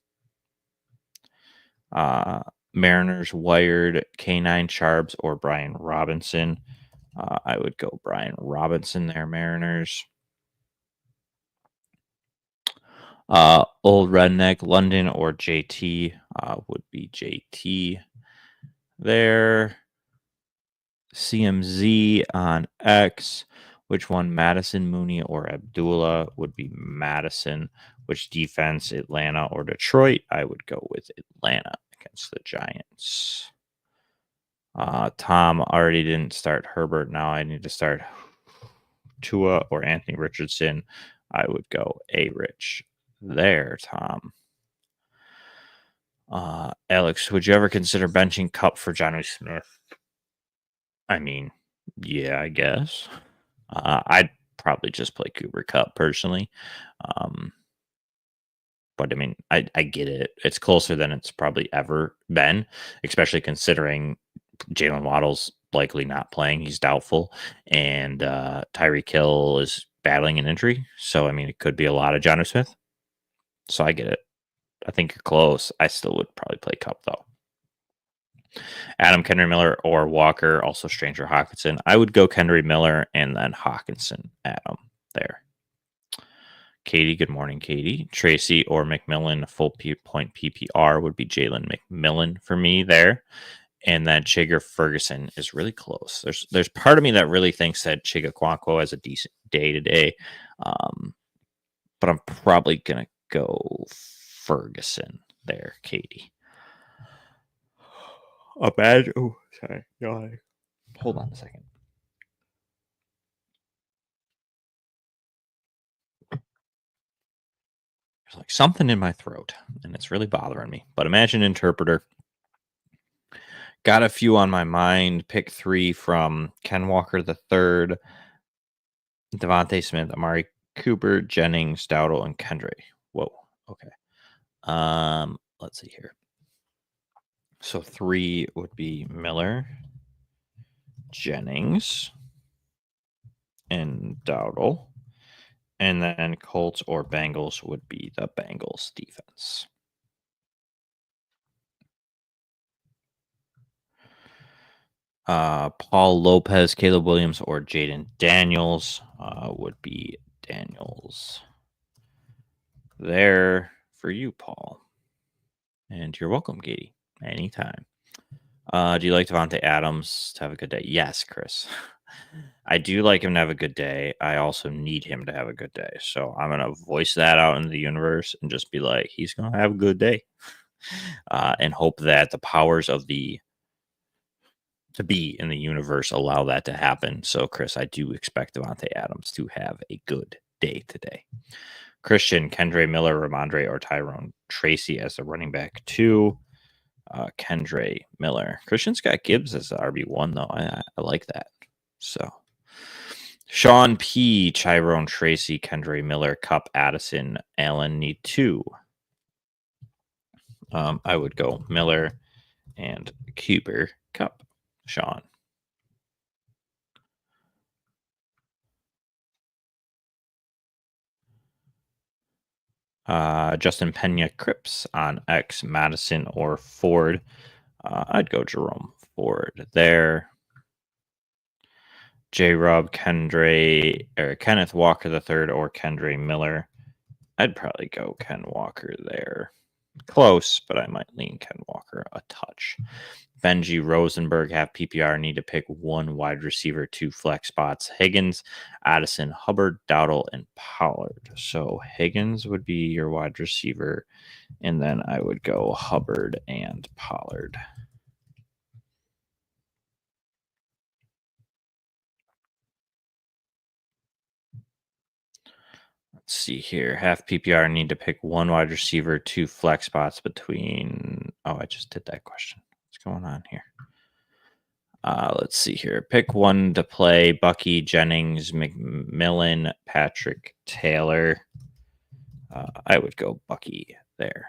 Mariners wired, K9 Charbs or Brian Robinson. I would go Brian Robinson there, Mariners. Old Redneck, London or JT would be JT there. CMZ on X. Which one, Madison, Mooney, or Abdullah? Would be Madison. Which defense, Atlanta or Detroit? I would go with Atlanta against the Giants. Tom already didn't start Herbert. Now I need to start Tua or Anthony Richardson. I would go A-Rich there, Tom. Alex, would you ever consider benching Cup for Johnny Smith? I mean, yeah, I guess. I'd probably just play Cooper Cup personally. But I mean, I get it. It's closer than it's probably ever been, especially considering Jalen Waddle's likely not playing. He's doubtful. And Tyreek Hill is battling an injury. So, I mean, it could be a lot of Jonnu Smith. So I get it. I think you're close. I still would probably play Cup, though. Adam, Kendre Miller, or Walker, also Stranger Hawkinson. I would go Kendre Miller and then Hawkinson, Adam, there. Katie, good morning, Katie. Tracy or McMillan, full point PPR would be Jalen McMillan for me there. And then Chigger Ferguson is really close. There's part of me that really thinks that Chiga Kwankwo has a decent day today. But I'm probably going to go Ferguson there, Katie. A bad. Oh, sorry. Hold on a second. There's like something in my throat, and it's really bothering me. But imagine interpreter. Got a few on my mind. Pick 3 from Ken Walker III, Devontae Smith, Amari Cooper, Jennings, Dowdle, and Kendre. Whoa. Okay. Let's see here. So 3 would be Miller, Jennings, and Dowdle. And then Colts or Bengals would be the Bengals defense. Paul Lopez, Caleb Williams, or Jaden Daniels would be Daniels. There for you, Paul. And you're welcome, Katie. Anytime. Do you like Devontae Adams to have a good day? Yes, Chris. I do like him to have a good day. I also need him to have a good day. So I'm going to voice that out in the universe and just be like, he's going to have a good day. And hope that the powers of the to be in the universe allow that to happen. So, Chris, I do expect Devontae Adams to have a good day today. Christian, Kendre Miller, Ramondre, or Tyrone Tracy as the running back 2. Kendre Miller. Christian's got Gibbs as the RB1, though. I like that. So, Sean P, Tyrone Tracy, Kendre Miller, Cup, Addison, Allen need 2. I would go Miller and Cooper, Cup. Sean. Justin Pena Cripps on X, Madison or Ford. I'd go Jerome Ford there. J. Rob, Kendre, or Kenneth Walker III, or Kendre Miller. I'd probably go Ken Walker there. Close, but I might lean Ken Walker a touch. Benji Rosenberg, half PPR, need to pick one wide receiver, two flex spots. Higgins, Addison, Hubbard, Dowdle, and Pollard. So Higgins would be your wide receiver, and then I would go Hubbard and Pollard. Let's see here. Half PPR need to pick one wide receiver, two flex spots between. Oh, I just did that question. What's going on here? Let's see here. Pick one to play: Bucky, Jennings, McMillan, Patrick, Taylor. I would go Bucky there.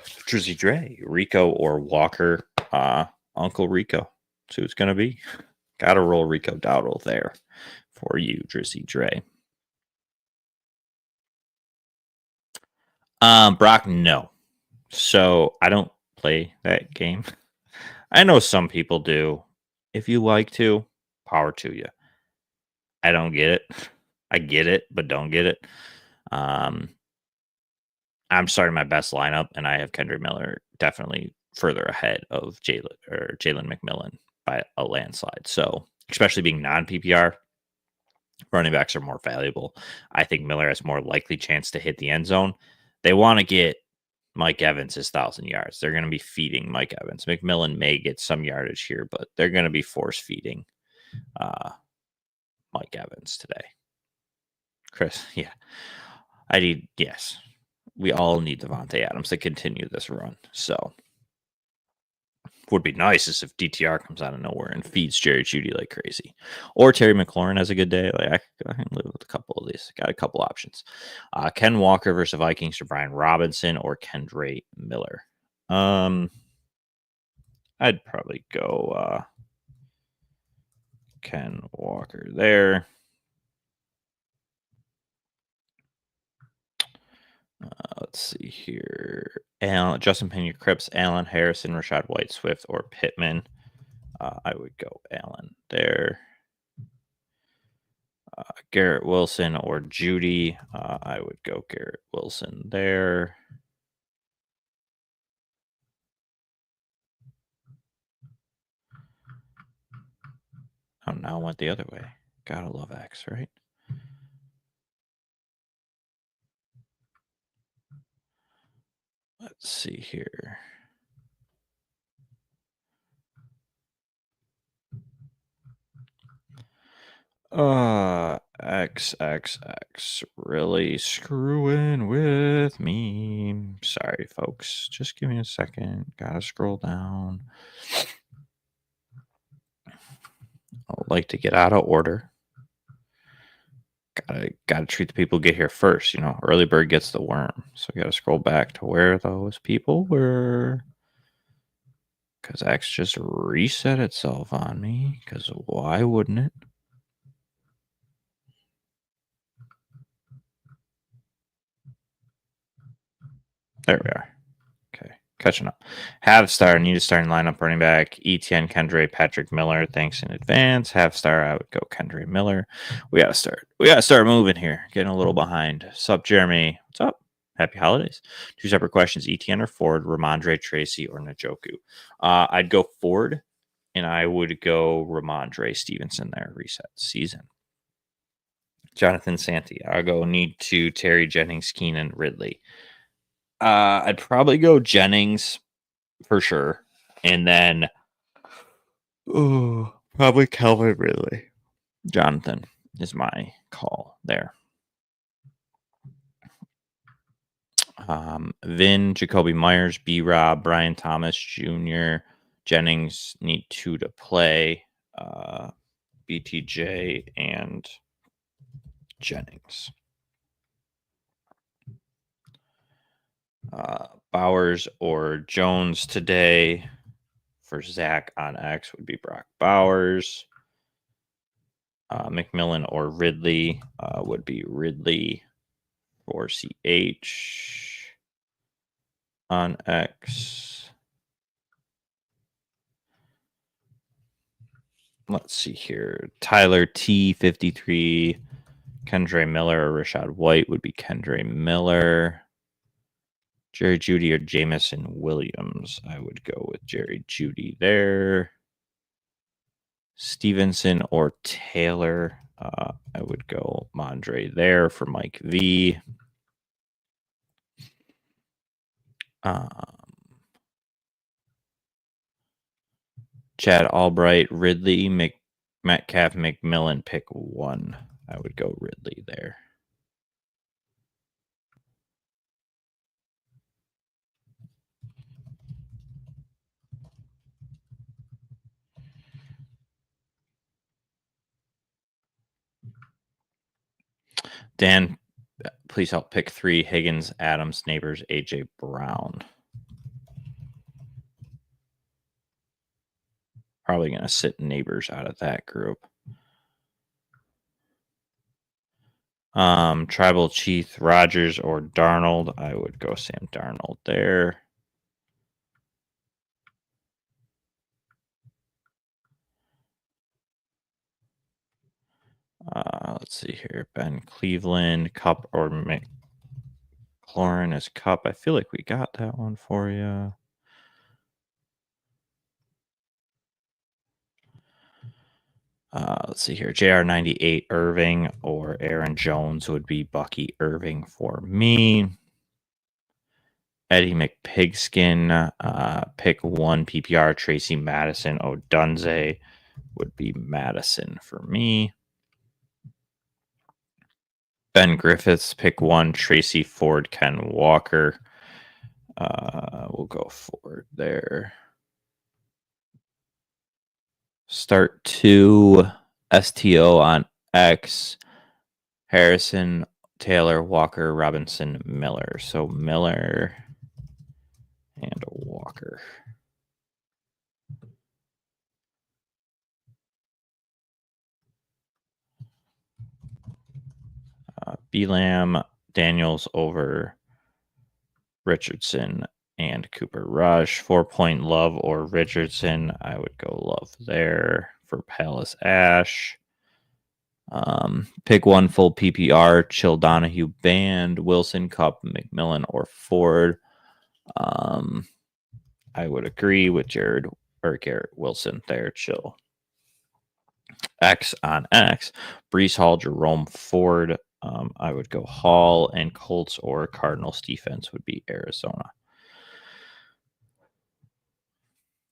Drizzy Dre, Rico or Walker. Uncle Rico. See who it's going to be. Got to roll Rico Dowdle there for you, Drizzy Dre. Brock, no. So I don't play that game. I know some people do. If you like to, power to you. I don't get it. I get it, but don't get it. I'm starting my best lineup, and I have Kendre Miller definitely further ahead of Jalen McMillan by a landslide. So, especially being non-PPR, running backs are more valuable. I think Miller has more likely chance to hit the end zone. They want to get Mike Evans his 1,000 yards. They're going to be feeding Mike Evans. McMillan may get some yardage here, but they're going to be force feeding Mike Evans today. Chris, yeah. Yes. We all need Devontae Adams to continue this run. So, would be nice is if DTR comes out of nowhere and feeds Jerry Jeudy like crazy, or Terry McLaurin has a good day. Like I can live with a couple of these. Got a couple options. Ken Walker versus Vikings or Brian Robinson or Kendre Miller. I'd probably go Ken Walker there. Let's see here. Justin Pena, Cripps, Allen, Harrison, Rashad White, Swift, or Pittman. I would go Allen there. Garrett Wilson or Judy. I would go Garrett Wilson there. Oh, now I went the other way. Gotta love X, right? Let's see here. XXX really screwing with me. Sorry, folks. Just give me a second. Gotta scroll down. I would like to get out of order. Gotta treat the people who get here first. Early bird gets the worm. So we gotta scroll back to where those people were. Because X just reset itself on me. Because why wouldn't it? There we are. Okay, catching up. Have star, need a starting lineup running back. ETN, Kendre, Patrick Miller. Thanks in advance. Have star, I would go Kendre Miller. We gotta start moving here. Getting a little behind. Sup, Jeremy? What's up? Happy holidays. Two separate questions: ETN or Ford, Ramondre, Tracy, or Njoku? I'd go Ford, and I would go Ramondre Stevenson there. Reset season. Jonathan Santiago, need to Terry Jennings, Keenan, Ridley. I'd probably go Jennings for sure, and then probably Calvin Ridley. Jonathan is my call there. Vin, Jacoby Myers, B. Rob, Brian Thomas Jr., Jennings need two to play. BTJ and Jennings. Bowers or Jones today for Zach on X would be Brock Bowers. McMillan or Ridley would be Ridley for CH on X. Let's see here. Tyler T53, Kendra Miller or Rashad White would be Kendra Miller. Jerry Jeudy or Jamison Williams. I would go with Jerry Jeudy there. Stevenson or Taylor. I would go Mondre there for Mike V. Chad Albright, Ridley, Metcalf, McMillan, pick one. I would go Ridley there. Dan, please help pick three. Higgins, Adams, Neighbors, AJ Brown. Probably going to sit Neighbors out of that group. Tribal Chief, Rodgers or Darnold. I would go Sam Darnold there. Let's see here. Ben Cleveland, Cup or McLaurin as Cup. I feel like we got that one for you. Let's see here. JR98 Irving or Aaron Jones would be Bucky Irving for me. Eddie McPigskin, pick one PPR. Tracy Madison Odunze would be Madison for me. Ben Griffiths, pick one. Tracy Ford, Ken Walker. We'll go Ford there. Start two. STO on X. Harrison, Taylor, Walker, Robinson, Miller. So Miller and Walker. B-Lam, Daniels over Richardson and Cooper Rush. 4-point Love or Richardson. I would go Love there for Palace Ash. Pick one full PPR. Chill Donahue Band, Wilson, Cup, McMillan, or Ford. I would agree with Garrett Wilson there. Chill. X on X. Brees Hall, Jerome Ford. I would go Hall, and Colts or Cardinals defense would be Arizona.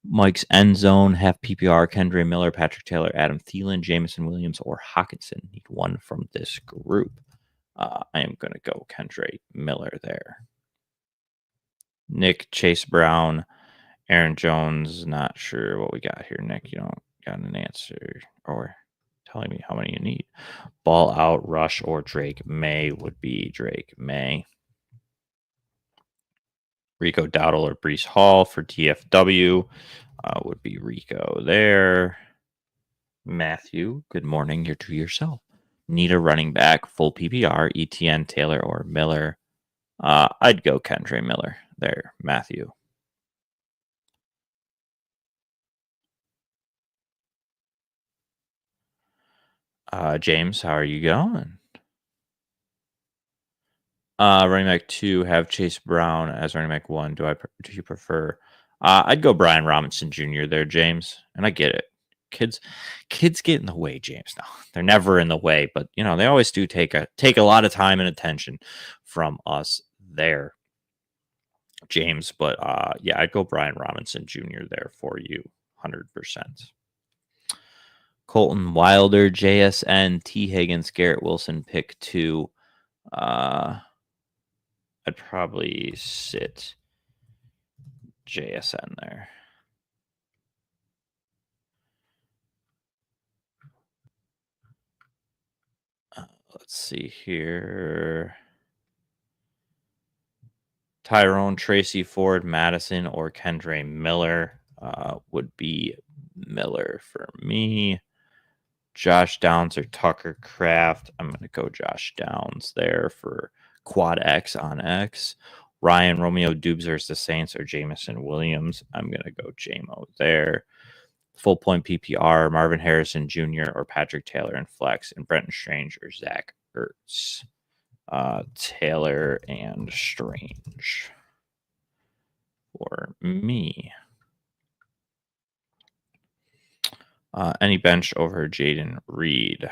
Mike's end zone, half PPR, Kendra Miller, Patrick Taylor, Adam Thielen, Jamison Williams, or Hawkinson. Need one from this group. I am going to go Kendra Miller there. Nick, Chase Brown, Aaron Jones. Not sure what we got here, Nick. You don't got an answer or telling me how many you need. Ball out, Rush, or Drake May would be Drake May. Rico Dowdle or Brees Hall for DFW would be Rico there. Matthew, good morning. You're to yourself. Need a running back, full PPR, ETN, Taylor, or Miller. I'd go Kendra Miller there, Matthew. James, how are you going? Running back 2, have Chase Brown as running back 1. Do you prefer? I'd go Brian Robinson Jr. there, James. And I get it. Kids get in the way, James. No, they're never in the way, but they always do take a lot of time and attention from us there, James. But yeah, I'd go Brian Robinson Jr. there for you, 100%. Colton Wilder, JSN, T. Higgins, Garrett Wilson, pick 2. I'd probably sit JSN there. Let's see here. Tyrone, Tracy Ford, Madison, or Kendra Miller would be Miller for me. Josh Downs or Tucker Kraft. I'm going to go Josh Downs there for quad X on X. Ryan Romeo Dubes versus the Saints or Jamison Williams. I'm going to go JMO there. Full point PPR, Marvin Harrison Jr. or Patrick Taylor and flex, and Brenton Strange or Zach Ertz. Taylor and Strange for me. Any bench over Jaden Reed?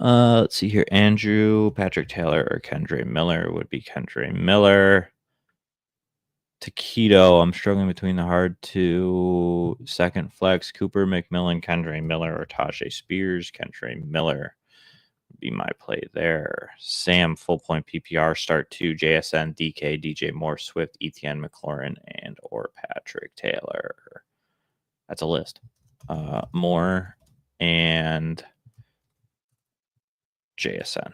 Let's see here. Andrew, Patrick Taylor, or Kendre Miller would be Kendre Miller. Taquito, I'm struggling between the hard two. Second flex, Cooper McMillan, Kendre Miller, or Tajay Spears. Kendre Miller would be my play there. Sam, full point PPR, start two. JSN, DK, DJ Moore, Swift, Etienne McLaurin, and or Patrick Taylor. That's a list. Moore and JSN.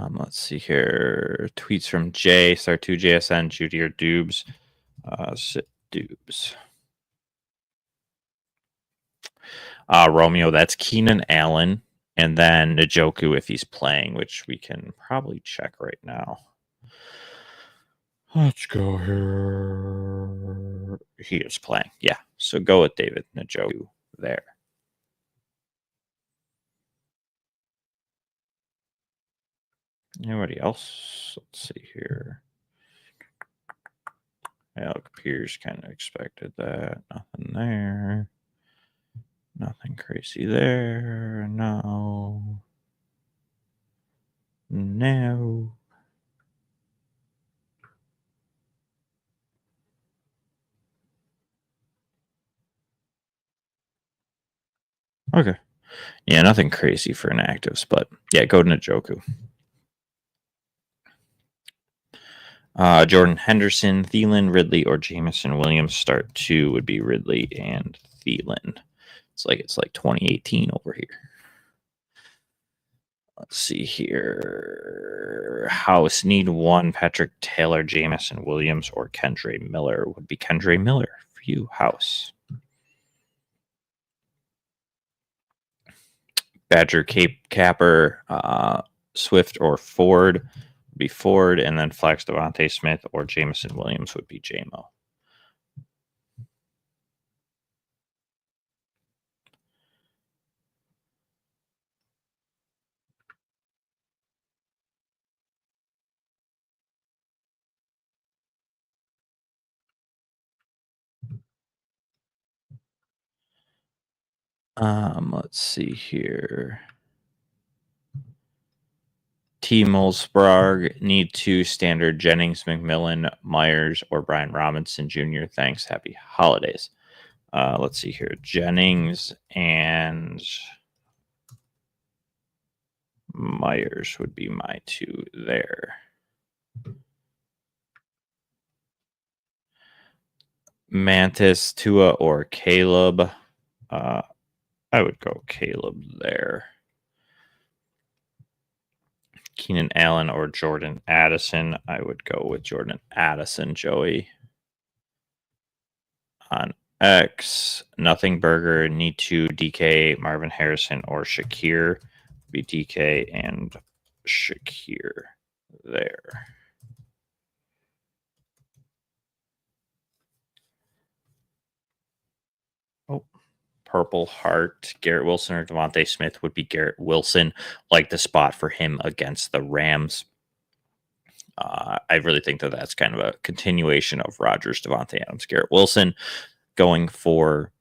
Let's see here. Tweets from Jay, start two JSN, Judy or Dubes. Sit Dubes. Romeo, that's Keenan Allen, and then Njoku if he's playing, which we can probably check right now. Let's go here. He is playing. Yeah. So go with David Njoku there. Anybody else? Let's see here. Alec Pierce kind of expected that. Nothing there. Nothing crazy there. No. No. Okay. Yeah, nothing crazy for inactives, but yeah, go to Njoku. Jordan Henderson, Thielen, Ridley, or Jameson Williams. Start two would be Ridley and Thielen. It's like 2018 over here. Let's see here. House need one. Patrick Taylor, Jameson Williams, or Kendre Miller would be Kendre Miller for you. House. Badger Capper, Swift or Ford would be Ford, and then flex Devontae Smith or Jameson Williams would be JMO. Let's see here. T. Sprague, need two standard Jennings, McMillan, Myers, or Brian Robinson Jr. Thanks. Happy holidays. Let's see here. Jennings and Myers would be my two there. Mantis, Tua, or Caleb. I would go Caleb there. Keenan Allen or Jordan Addison. I would go with Jordan Addison, Joey. On X, Nothing Burger, need two, DK, Marvin Harrison, or Shakir. Be DK and Shakir there. Oh, Purple Heart, Garrett Wilson or Devontae Smith would be Garrett Wilson. Like the spot for him against the Rams. I really think that that's kind of a continuation of Rodgers, Devontae Adams, Garrett Wilson going for,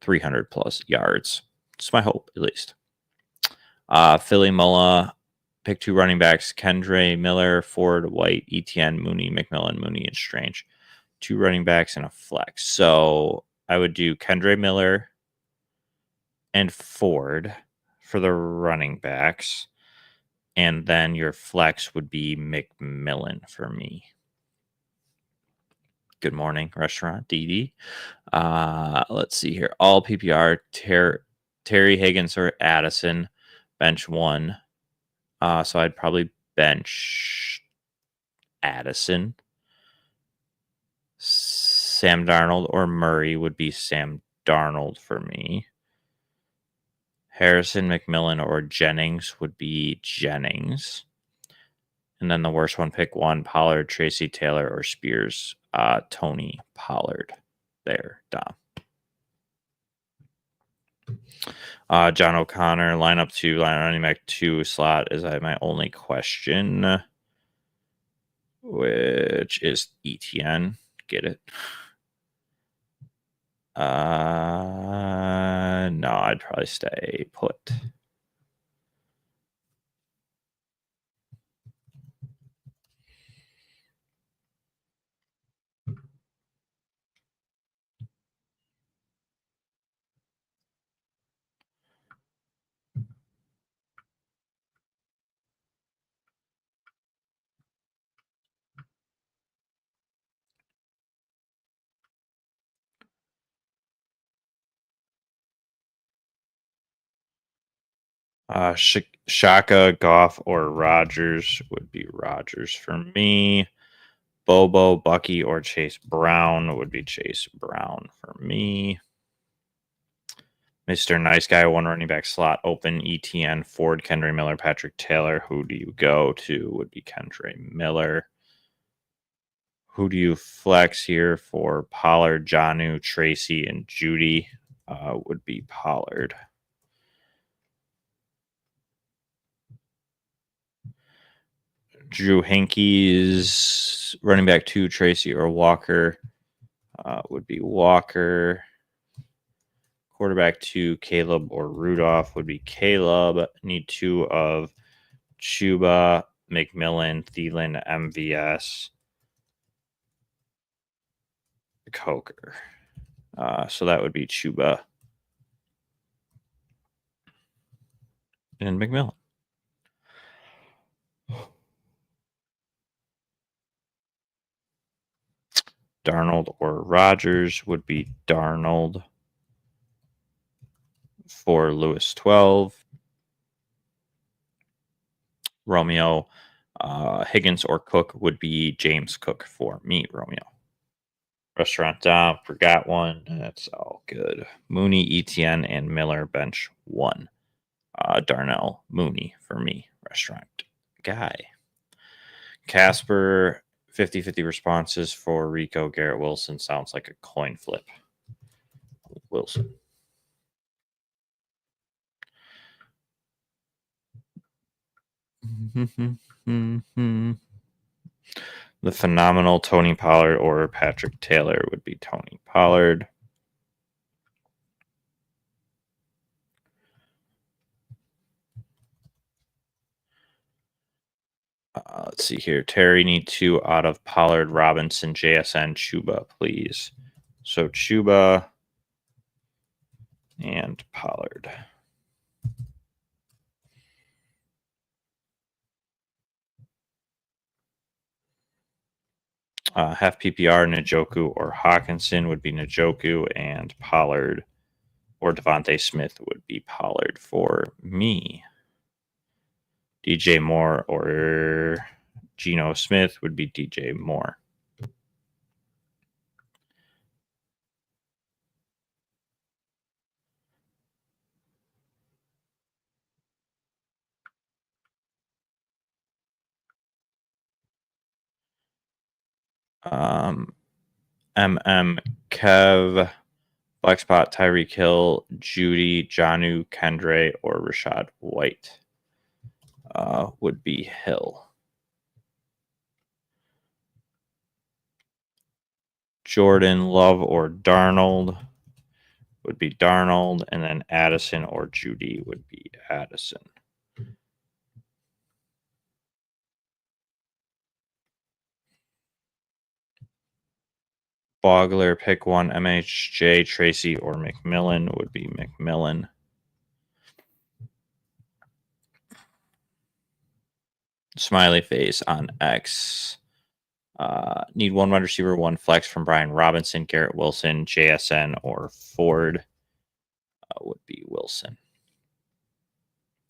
300 plus yards. It's my hope, at least. Philly Mulla, pick two running backs, Kendre Miller, Ford, White, Etienne, Mooney, McMillan, Mooney, and Strange. Two running backs and a flex. So I would do Kendre Miller and Ford for the running backs. And then your flex would be McMillan for me. Good morning, restaurant, DD. Let's see here. All PPR, Terry Higgins or Addison, bench one. So I'd probably bench Addison. Sam Darnold or Murray would be Sam Darnold for me. Harrison, McMillan, or Jennings would be Jennings. And then the worst one, pick one: Pollard, Tracy Taylor, or Spears. Tony Pollard. There, Dom. John O'Connor, lineup 2, running back 2 slot is my only question, which is ETN. Get it? No, I'd probably stay put. Shaka, Goff, or Rogers would be Rogers for me. Bobo, Bucky, or Chase Brown would be Chase Brown for me. Mr. Nice Guy, one running back slot open: ETN, Ford, Kendra Miller, Patrick Taylor. Who do you go to? Would be Kendra Miller. Who do you flex here for Pollard, Janu, Tracy, and Judy? Would be Pollard. Drew Hankey's running back 2, Tracy or Walker, would be Walker. Quarterback 2, Caleb or Rudolph, would be Caleb. Need 2 of Chuba, McMillan, Thielen, MVS, Coker. So that would be Chuba and McMillan. Darnold or Rogers would be Darnold for Lewis 12. Romeo, Higgins or Cook would be James Cook for me, Romeo. Restaurant Dom, forgot one. That's all good. Mooney, ETN, and Miller, bench 1. Darnell, Mooney for me, restaurant guy. Casper, 50-50 responses for Rico. Garrett Wilson sounds like a coin flip. Wilson. The phenomenal Tony Pollard or Patrick Taylor would be Tony Pollard. Let's see here. Terry, need 2 out of Pollard, Robinson, JSN, Chuba, please. So Chuba and Pollard. Half PPR, Njoku or Hawkinson would be Njoku, and Pollard or Devontae Smith would be Pollard for me. DJ Moore or Geno Smith would be DJ Moore. Kev, Black Spot, Tyreek Hill, Judy, Janu, Kendre, or Rashad White would be Hill. Jordan, Love, or Darnold would be Darnold, and then Addison or Judy would be Addison. Bogler, pick one: MHJ, Tracy, or McMillan would be McMillan. Smiley face on X. Need 1 wide receiver, 1 flex from Brian Robinson, Garrett Wilson, JSN, or Ford would be Wilson.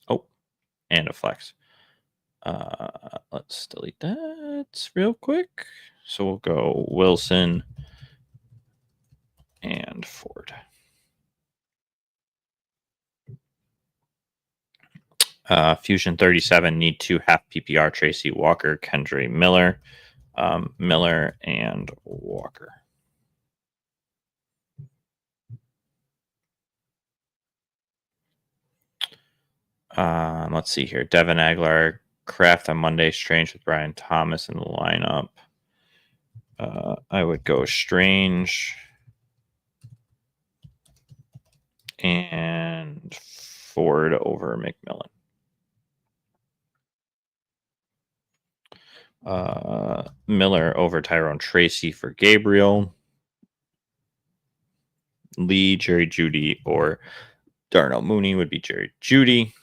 Oh, and a flex. Let's delete that real quick. So we'll go Wilson, and Ford. Fusion 37 need 2 half PPR Tracy Walker, Kendry Miller, Miller and Walker. Let's see here. Devin Aguilar, Kraft on Monday, Strange with Brian Thomas in the lineup. I would go Strange and Ford over McMillan. Miller over Tyrone Tracy for Gabriel. Lee, Jerry Judy, or Darnell Mooney would be Jerry Judy.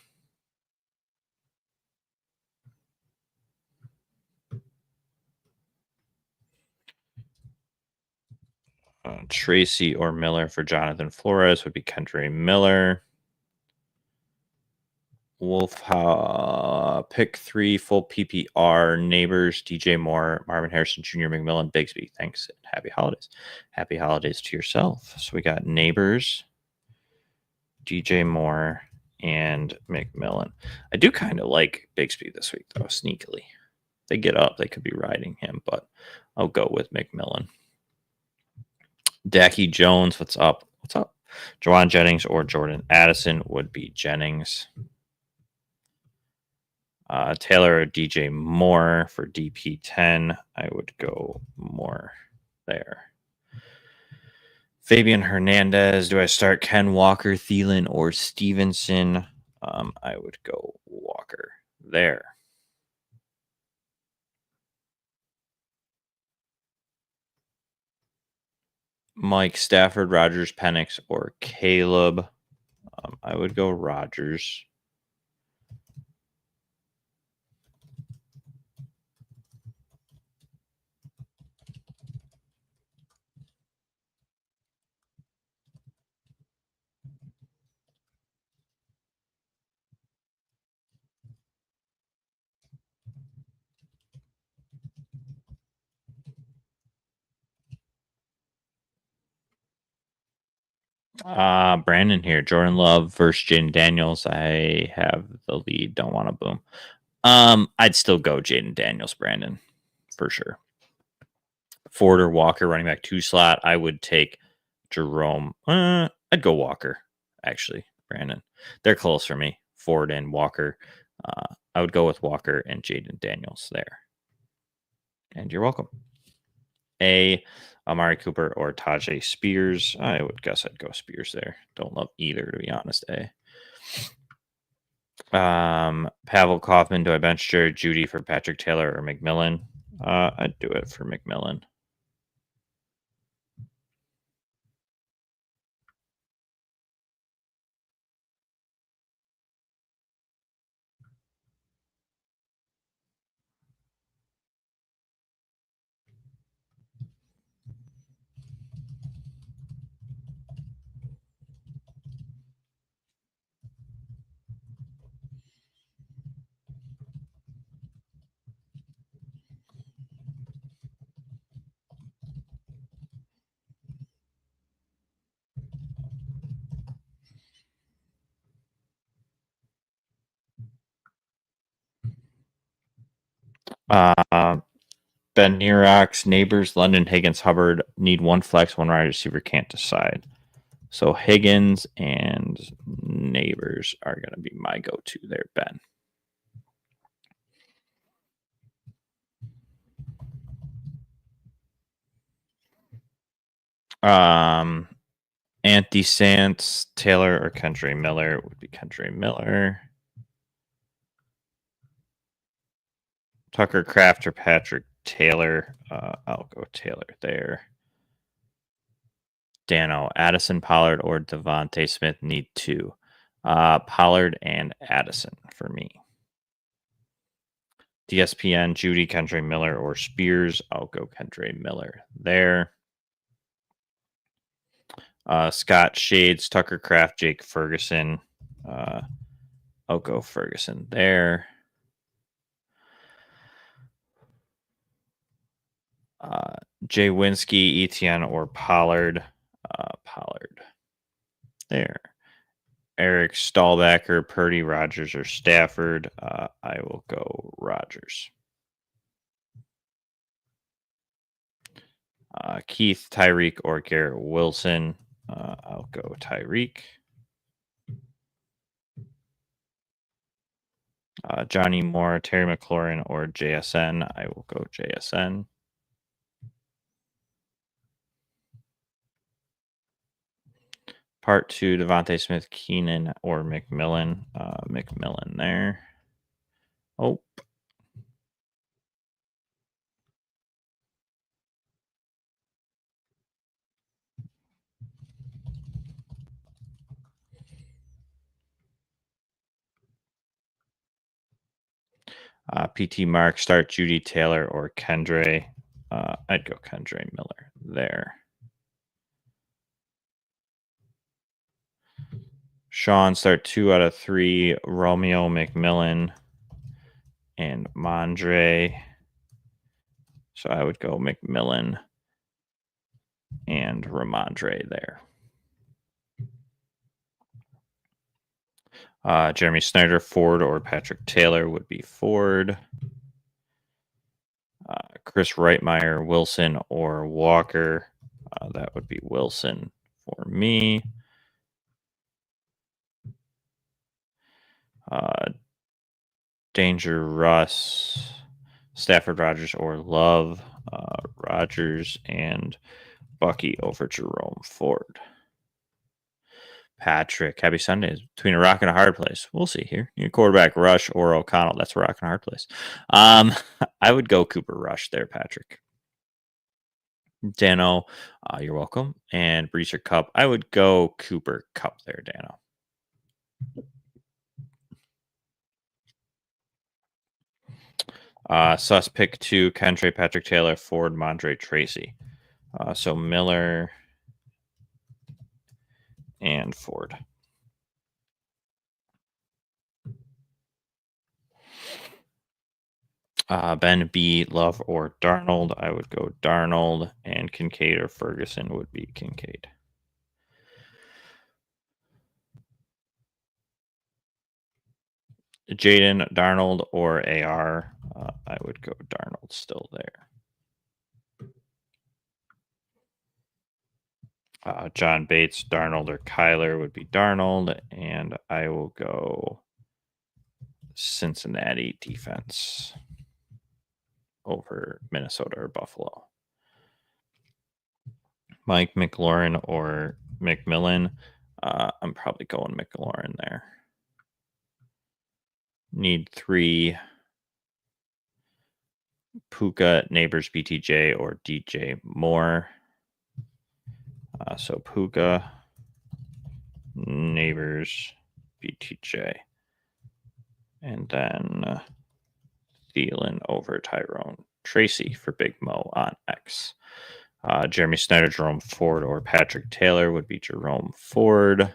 Tracy or Miller for Jonathan Flores would be Kendry Miller. Wolf pick 3 full PPR. Neighbors, DJ Moore, Marvin Harrison Jr., McMillan, Bigsby. Thanks and happy holidays. Happy holidays to yourself. So we got Neighbors, DJ Moore, and McMillan. I do kind of like Bigsby this week, though, sneakily. They get up, they could be riding him, but I'll go with McMillan. Dackie Jones, what's up? What's up? Juwan Jennings or Jordan Addison would be Jennings. Taylor or DJ Moore for DP10. I would go Moore there. Fabian Hernandez. Do I start Ken Walker, Thielen, or Stevenson? I would go Walker there. Mike Stafford, Rogers, Penix, or Caleb. I would go Rogers. Brandon here. Jordan Love versus Jaden Daniels. I have the lead. Don't want to boom. I'd still go Jaden Daniels, Brandon, for sure. Ford or Walker, running back 2 slot. I would take Jerome. I'd go Walker, actually, Brandon. They're close for me. Ford and Walker. I would go with Walker and Jaden Daniels there. And you're welcome. Amari Cooper or Tajay Spears. I would guess I'd go Spears there. Don't love either, to be honest. Pavel Kaufman. Do I bench Jared Judy for Patrick Taylor or McMillan? I'd do it for McMillan. Ben Nerox, Neighbors, London, Higgins, Hubbard need 1 flex, 1 wide receiver, can't decide. So Higgins and Neighbors are going to be my go-to there, Ben. Anthony Sants, Taylor, or Kendry Miller would be Kendry Miller. Tucker Kraft or Patrick Taylor. I'll go Taylor there. Dano, Addison, Pollard, or Devontae Smith need 2. Pollard and Addison for me. DSPN, Judy, Kendry Miller, or Spears. I'll go Kendry Miller there. Scott Shades, Tucker Kraft, Jake Ferguson. I'll go Ferguson there. Jay Winsky, Etienne, or Pollard. Pollard. There. Eric Stahlbacker, Purdy, Rogers, or Stafford. I will go Rogers. Keith, Tyreek, or Garrett Wilson. I'll go Tyreek. Johnny Moore, Terry McLaurin, or JSN. I will go JSN. Part 2, Devontae Smith, Keenan, or McMillan. McMillan there. Oh. PT Mark, start Judy Taylor or Kendre. I'd go Kendre Miller there. Sean, start 2 out of 3. Romeo, McMillan, and Mondre. So I would go McMillan and Ramondre there. Jeremy Snyder, Ford, or Patrick Taylor would be Ford. Chris Reitmeyer, Wilson, or Walker. That would be Wilson for me. Danger Russ, Stafford, Rogers, or Love. Rogers and Bucky over Jerome Ford. Patrick, happy Sundays. Between a rock and a hard place. We'll see here. Your quarterback, Rush or O'Connell. That's a rock and a hard place. I would go Cooper Rush there, Patrick. Dano, you're welcome. And Breezer Cup. I would go Cooper Cup there, Dano. Sus pick 2, Kentre, Patrick Taylor, Ford, Mondre, Tracy. So Miller and Ford. Ben B, Love, or Darnold. I would go Darnold, and Kincaid or Ferguson would be Kincaid. Jaden, Darnold, or AR. I would go Darnold still there. John Bates, Darnold, or Kyler would be Darnold, and I will go Cincinnati defense over Minnesota or Buffalo. Mike McLaurin or McMillan. I'm probably going McLaurin there. Need 3. Puka, Neighbors, BTJ, or DJ Moore. So Puka, Neighbors, BTJ. And then Thielen over Tyrone Tracy for Big Mo on X. Jeremy Snyder, Jerome Ford, or Patrick Taylor would be Jerome Ford.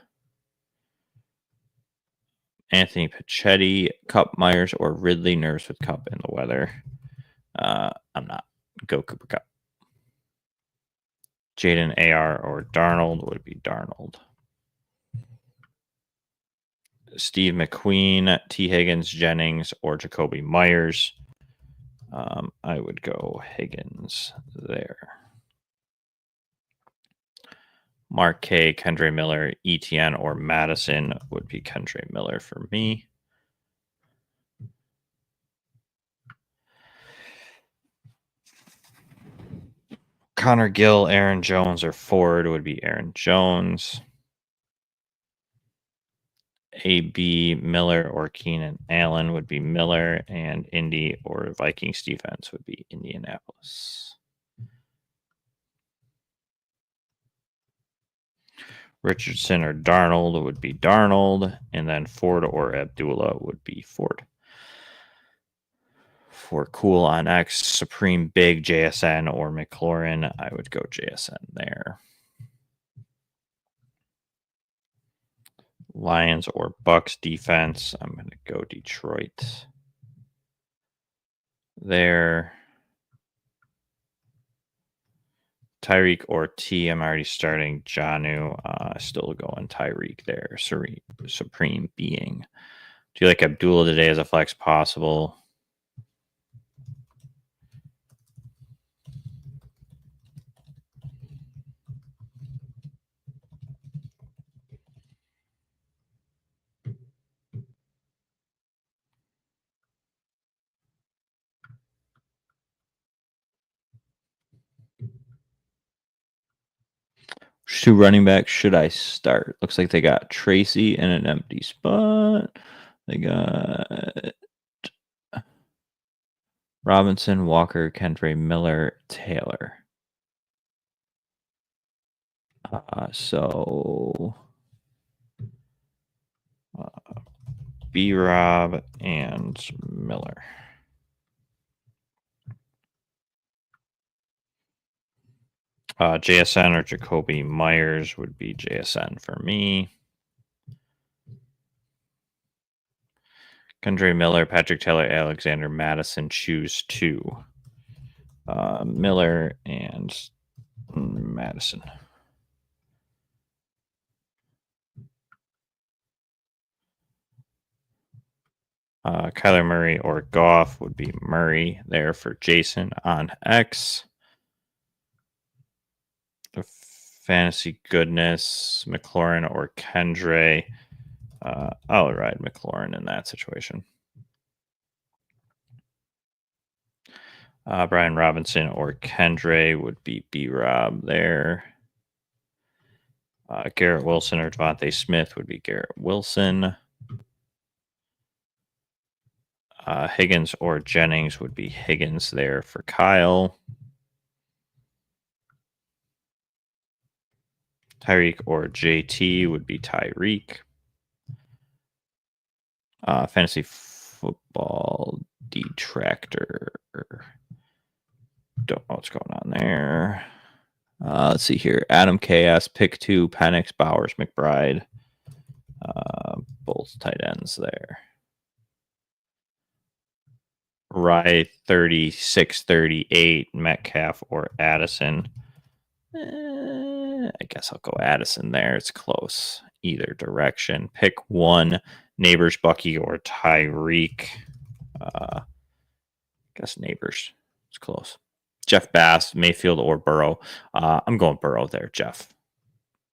Anthony Pachetti, Cup, Myers, or Ridley. Nervous with Cup in the weather. I'm not. Go Cooper Cup. Jaden AR or Darnold would be Darnold. Steve McQueen, T. Higgins, Jennings, or Jacoby Myers. I would go Higgins there. Mark K, Kendre Miller, ETN, or Madison would be Kendre Miller for me. Connor Gill, Aaron Jones, or Ford would be Aaron Jones. AB Miller or Keenan Allen would be Miller, and Indy or Vikings defense would be Indianapolis. Richardson or Darnold would be Darnold, and then Ford or Abdullah would be Ford. For Cool on X, Supreme Big, JSN or McLaurin, I would go JSN there. Lions or Bucks defense, I'm going to go Detroit there. Tyreek or T. I'm already starting Janu. Still going Tyreek there. Supreme Being. Do you like Abdullah today as a flex possible? Two running backs should I start? Looks like they got Tracy in an empty spot. They got Robinson, Walker, Kendra, Miller, Taylor. B-Rob and Miller. JSN or Jacoby Myers would be JSN for me. Kendra Miller, Patrick Taylor, Alexander Madison, choose two. Miller and Madison. Kyler Murray or Goff would be Murray there for Jason on X. The fantasy goodness, McLaurin or Kendra. I'll ride McLaurin in that situation. Brian Robinson or Kendra would be B-Rob there. Garrett Wilson or Devontae Smith would be Garrett Wilson. Higgins or Jennings would be Higgins there for Kyle. Tyreek or JT would be Tyreek. Fantasy football detractor. Don't know what's going on there. Let's see here. Adam KS, pick 2, Penix, Bowers, McBride. Both tight ends there. Rye 36, 38, Metcalf or Addison. I guess I'll go Addison there. It's close either direction. Pick 1, Neighbors, Bucky or Tyreek. Guess Neighbors. It's close. Jeff Bass, Mayfield or Burrow. I'm going Burrow there, Jeff.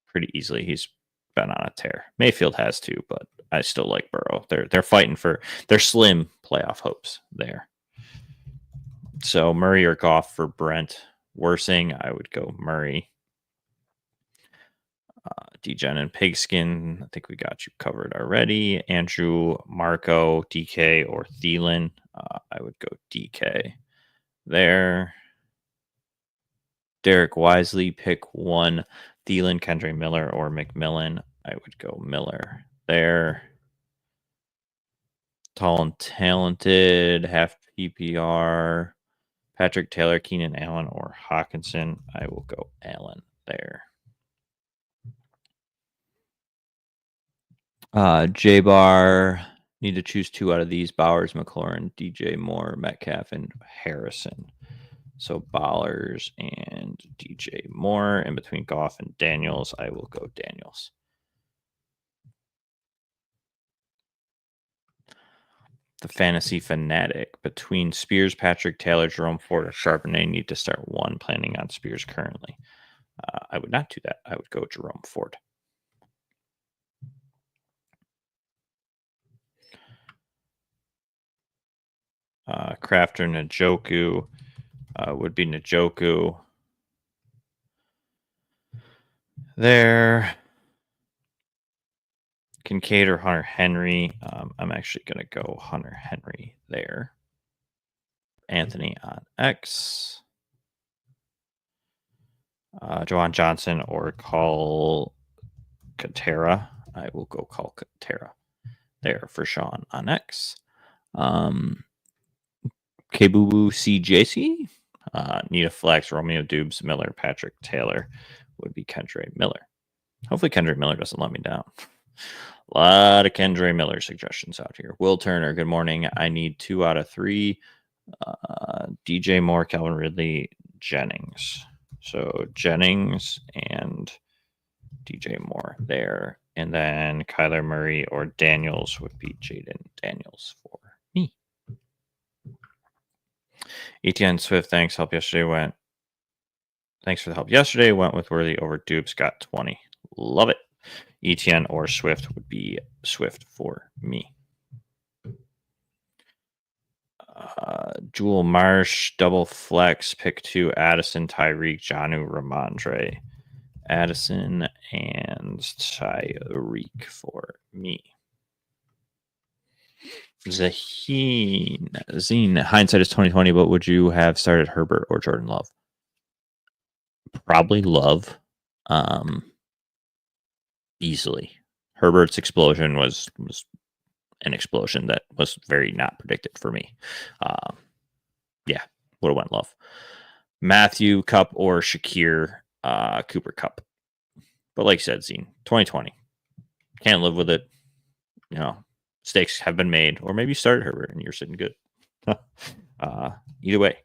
Pretty easily. He's been on a tear. Mayfield has too, but I still like Burrow. They're fighting for their slim playoff hopes there. So Murray or Goff for Brent Worsing. I would go Murray. Degen and Pigskin. I think we got you covered already. Andrew, Marco, DK or Thielen. I would go DK there. Derek Wisely, pick 1. Thielen, Kendra Miller or McMillan. I would go Miller there. Tall and talented, half PPR. Patrick Taylor, Keenan Allen or Hawkinson. I will go Allen there. J-Bar, need to choose 2 out of these. Bowers, McLaurin, DJ Moore, Metcalf, and Harrison. So Bowers and DJ Moore. In between Goff and Daniels, I will go Daniels. The Fantasy Fanatic. Between Spears, Patrick Taylor, Jerome Ford, or Charbonnet, need to start 1. Planning on Spears currently. I would not do that. I would go Jerome Ford. Crafter Njoku would be Njoku there. Kincaid or Hunter Henry. I'm actually going to go Hunter Henry there. Anthony on X. Joanne Johnson or Call Katera. I will go Call Katera there for Sean on X. Kbubu CJC. Nita Flex, Romeo Dubes, Miller, Patrick Taylor would be Kendra Miller. Hopefully Kendra Miller doesn't let me down. A lot of Kendra Miller suggestions out here. Will Turner, good morning. I need 2 out of 3. DJ Moore, Calvin Ridley, Jennings. So Jennings and DJ Moore there. And then Kyler Murray or Daniels would be Jaden Daniels for me. ETN Swift, thanks. Help yesterday went. Thanks for the help yesterday. Went with Worthy over Dupes. Got 20. Love it. ETN or Swift would be Swift for me. Jewel Marsh, double flex, pick 2, Addison, Tyreek, Jonnu, Ramondre. Addison and Tyreek for me. Zine, hindsight is 2020, but would you have started Herbert or Jordan Love? Probably Love. Easily. Herbert's explosion was an explosion that was very not predicted for me. Yeah, would have went Love. Matthew, Cup, or Shakir, Cooper Cup. But like I said, Zine, 2020. Can't live with it. You know, mistakes have been made. Or maybe you started Herbert and you're sitting good. Either way,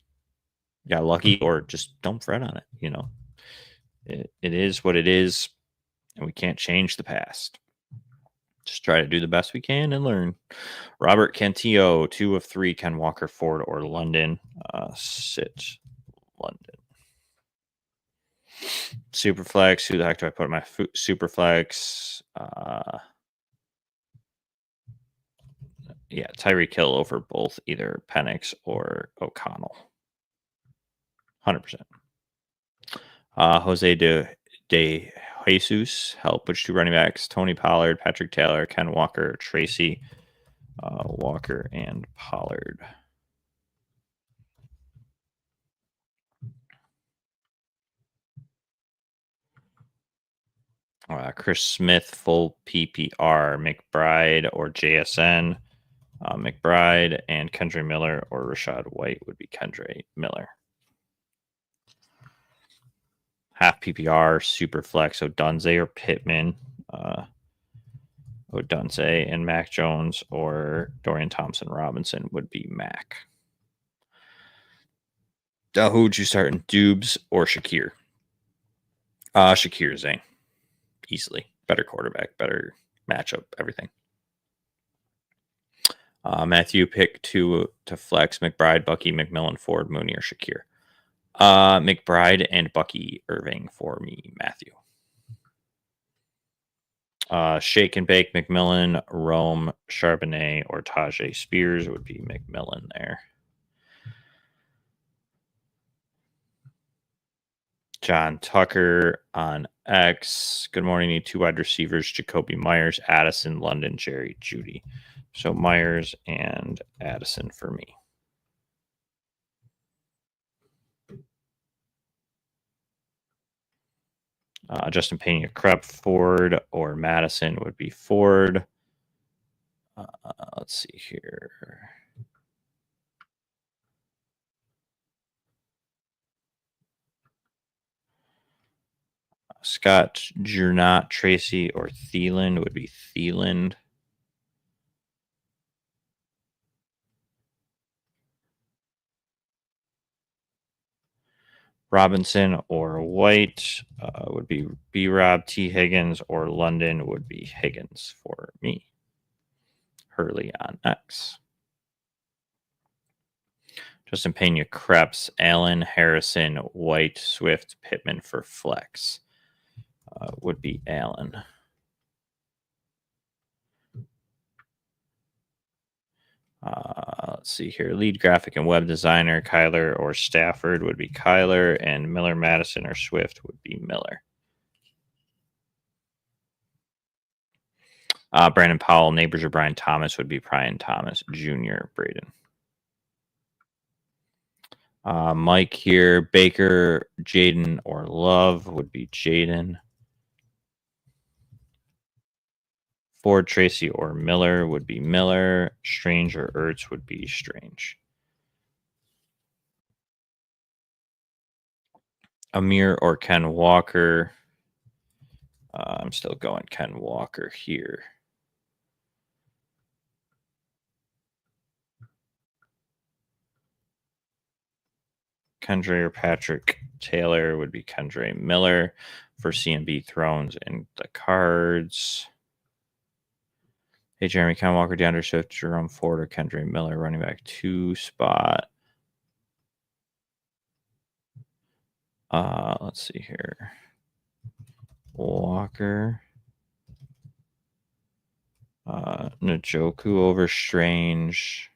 you got lucky or just don't fret on it. You know, it is what it is, and we can't change the past. Just try to do the best we can and learn. Robert Cantillo, 2 of 3, Ken Walker, Ford, or London. Sit London. Superflex. Who the heck do I put in my Superflex? Yeah, Tyreek Hill over both either Penix or O'Connell. 100%. Jose de Jesus, help. Which 2 running backs? Tony Pollard, Patrick Taylor, Ken Walker, Tracy Walker, and Pollard. Chris Smith, full PPR, McBride or JSN. McBride and Kendre Miller or Rashad White would be Kendre Miller. Half PPR, super flex, Odunze or Pittman. Odunze and Mac Jones or Dorian Thompson Robinson would be Mac. Who would you start in, Dubes or Shakir? Shakir, Zane. Easily. Better quarterback, better matchup, everything. Matthew, pick 2 to flex, McBride, Bucky, McMillan, Ford, Mooney, or Shakir. McBride and Bucky Irving for me, Matthew. Shake and bake, McMillan, Rome, Charbonnet, or Tajay Spears would be McMillan there. John Tucker on X. Good morning. Need 2 wide receivers, Jacoby Myers, Addison, London, Jerry, Judy. So Myers and Addison for me. Justin Pena, Krupp, Ford, or Madison would be Ford. Let's see here. Scott Jernot, Tracy, or Thielen would be Thielen. Robinson or White would be B-Rob, T. Higgins, or London would be Higgins for me. Hurley on X. Justin Pena, Krebs, Allen, Harrison, White, Swift, Pittman for flex would be Allen. Let's see here. Lead graphic and web designer, Kyler or Stafford would be Kyler, and Miller, Madison, or Swift would be Miller. Brandon Powell, neighbors or Brian Thomas would be Brian Thomas Jr., Braden. Mike here, Baker, Jaden, or Love would be Jaden. Ford, Tracy, or Miller would be Miller. Strange or Ertz would be Strange. Amir or Ken Walker. I'm still going Ken Walker here. Kendra or Patrick Taylor would be Kendra Miller for CMB Thrones and the cards. Hey, Jeremy, Ken Walker, DeAndre Swift, Jerome Ford, or Kendra Miller, running back 2 spot. Let's see here. Walker. Njoku over Strange.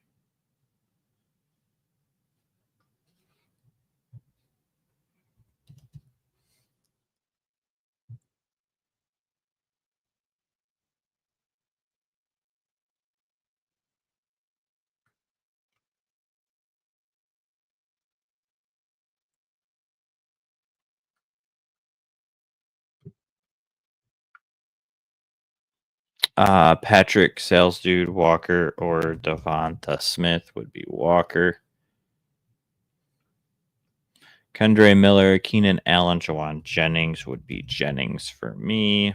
Patrick Sales Dude Walker or Devonta Smith would be Walker. Kendra Miller, Keenan Allen, Jawan Jennings would be Jennings for me.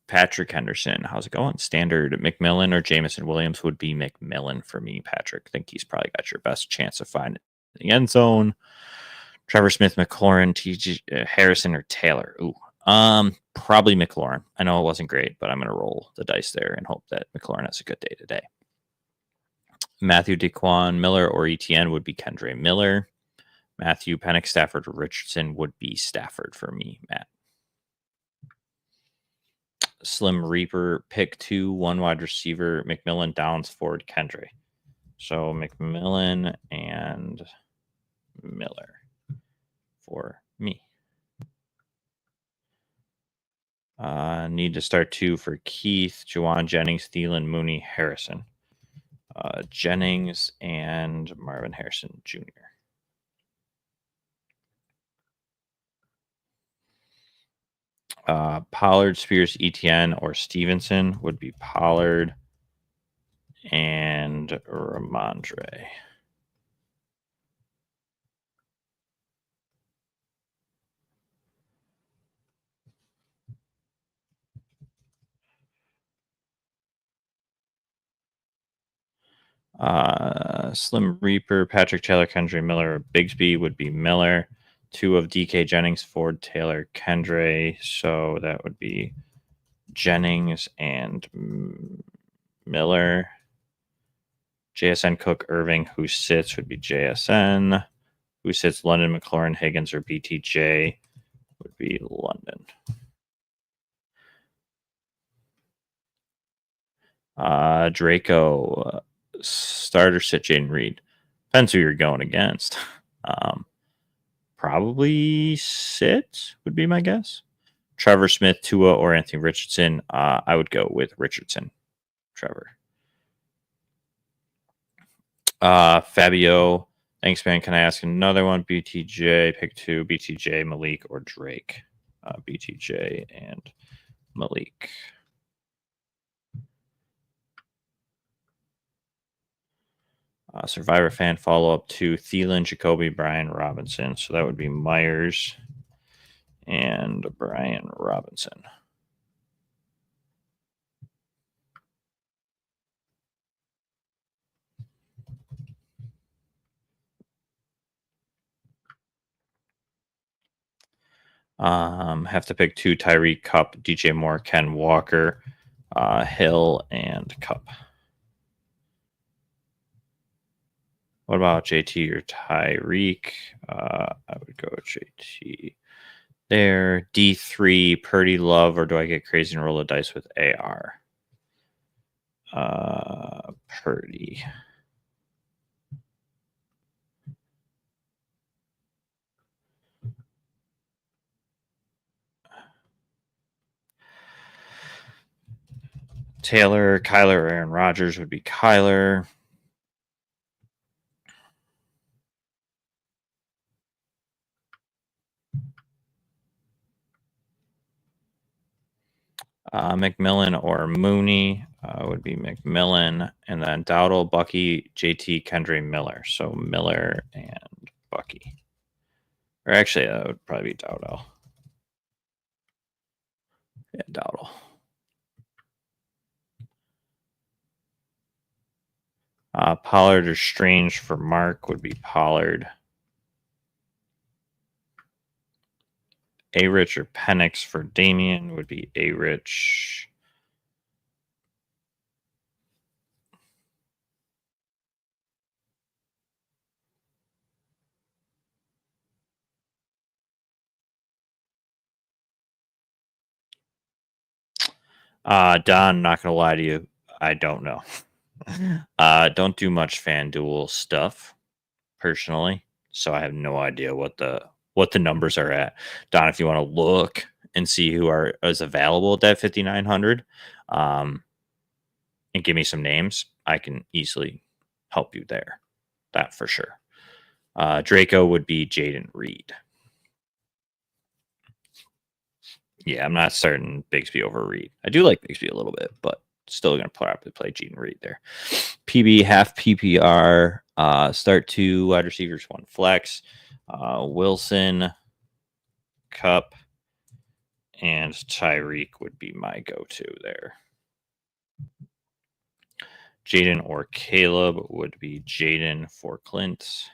Patrick Henderson, how's it going? Standard McMillan or Jamison Williams would be McMillan for me, Patrick. I think he's probably got your best chance of finding the end zone. Trevor Smith, McLaurin, T.J. Harrison, or Taylor. Ooh, probably McLaurin. I know it wasn't great, but I'm going to roll the dice there and hope that McLaurin has a good day today. Matthew DeQuan, Miller, or ETN would be Kendra Miller. Matthew Penix, Stafford, or Richardson would be Stafford for me, Matt. Slim Reaper, pick 2, 1 wide receiver, McMillan, Downs, Ford, Kendra. So McMillan and Miller for me. Need to start 2 for Keith, Juwan Jennings, Thielen, Mooney, Harrison. Jennings and Marvin Harrison Jr. Pollard, Spears, ETN, or Stevenson would be Pollard and Ramondre. Slim Reaper, Patrick Taylor, Kendra Miller, Bigsby would be Miller. 2 of DK Jennings, Ford, Taylor, Kendra. So that would be Jennings and Miller. JSN, Cook, Irving, who sits would be JSN. Who sits London, McLaurin, Higgins, or BTJ would be London. Draco, starter sit Jaden Reed. Depends who you're going against. Probably sit would be my guess. Trevor Smith, Tua, or Anthony Richardson. I would go with Richardson. Trevor. Fabio, thanks, man. Can I ask another one? BTJ, pick 2. BTJ, Malik, or Drake. BTJ and Malik. Survivor fan follow-up to Thielen, Jacoby, Brian Robinson. So that would be Myers and Brian Robinson. Have to pick 2: Tyreek, Cup, DJ Moore, Ken Walker, Hill, and Cup. What about JT or Tyreek? I would go with JT there. D3, Purdy, Love, or do I get crazy and roll the dice with AR? Purdy. Taylor, Kyler, or Aaron Rodgers would be Kyler. McMillan or Mooney would be McMillan. And then Dowdle, Bucky, JT, Kendra Miller. So Miller and Bucky. Or actually, that would probably be Dowdle. Yeah, Dowdle. Pollard or Strange for Mark would be Pollard. A-Rich or Penix for Damian would be A-Rich. Don, not gonna lie to you, I don't know. Don't do much FanDuel stuff personally, so I have no idea what the numbers are at. Don, if you want to look and see who is available at that 5,900, and give me some names, I can easily help you there. That for sure. Draco would be Jaden Reed. Yeah, I'm not starting Bigsby over Reed. I do like Bigsby a little bit, but still going to probably play Jaden Reed there. PB, half PPR, start 2 wide receivers, 1 flex. Wilson, Cup, and Tyreek would be my go-to there. Jaden or Caleb would be Jaden for Clint.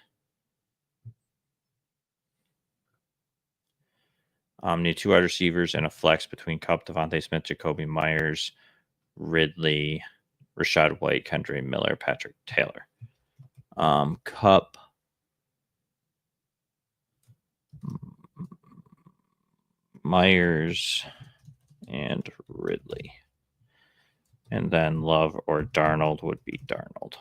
Need 2 wide receivers and a flex between Cup, Devontae Smith, Jacoby Myers, Ridley, Rashad White, Kendra Miller, Patrick Taylor. Cup, Myers, and Ridley. And then Love or Darnold would be Darnold.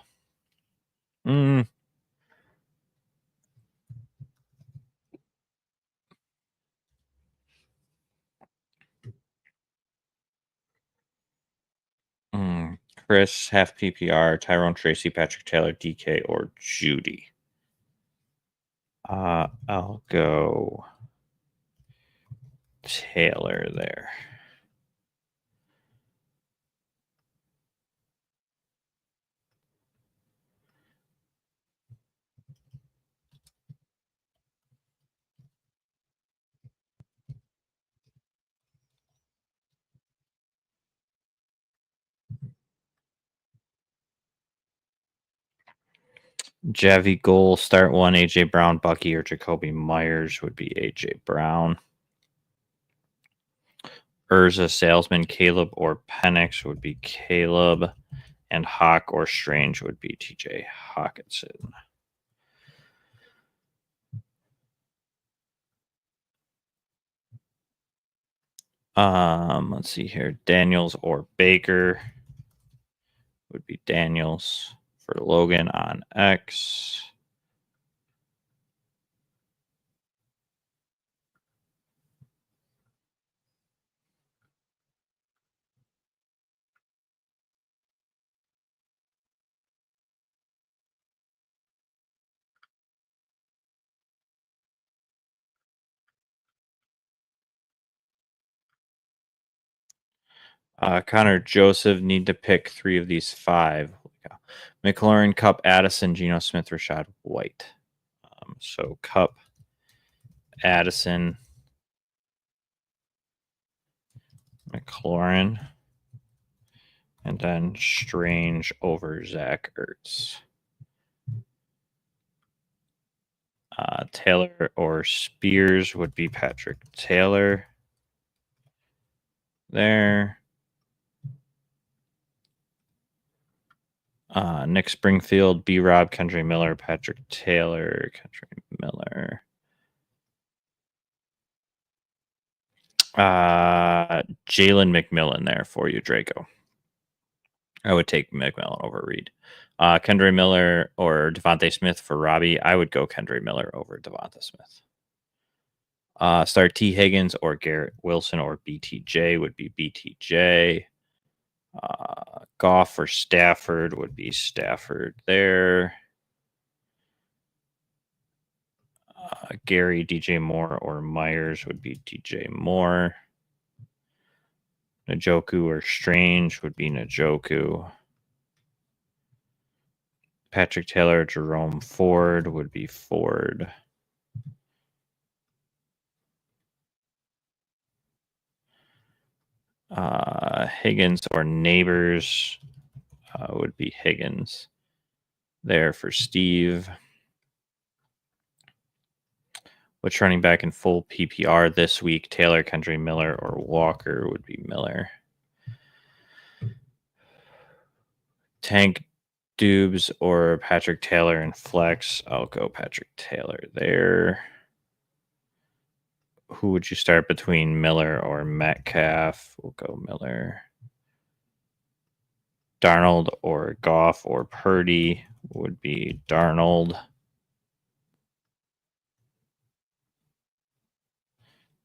Chris, half PPR, Tyrone Tracy, Patrick Taylor, DK, or Judy. I'll go Taylor there. Javi Goal, start 1, AJ Brown, Bucky, or Jacoby Myers would be AJ Brown. Urza, Salesman, Caleb, or Penix would be Caleb. And Hawk or Strange would be TJ Hawkinson. Let's see here. Daniels or Baker would be Daniels for Logan on X. Connor Joseph, need to pick 3 of these 5. McLaurin, Cup, Addison, Geno Smith, Rashad White. So Cup, Addison, McLaurin, and then Strange over Zach Ertz. Taylor or Spears would be Patrick Taylor there. Nick Springfield, B-Rob, Kendra Miller, Patrick Taylor, Kendra Miller. Jalen McMillan there for you, Draco. I would take McMillan over Reed. Kendra Miller or Devontae Smith for Robbie. I would go Kendra Miller over Devontae Smith. Start T. Higgins or Garrett Wilson or BTJ would be BTJ. Goff or Stafford would be Stafford there. Gary, DJ Moore, or Myers would be DJ Moore. Njoku or Strange would be Njoku. Patrick Taylor, Jerome Ford would be Ford. Higgins or Neighbors would be Higgins. there for Steve. Which running back in full PPR this week? Taylor, Kendry, Miller, or Walker? Would be Miller. Tank, Dubes, or Patrick Taylor in flex? I'll go Patrick Taylor there. Who would you start between Miller or Metcalf? We'll go Miller. Darnold or Goff or Purdy would be Darnold.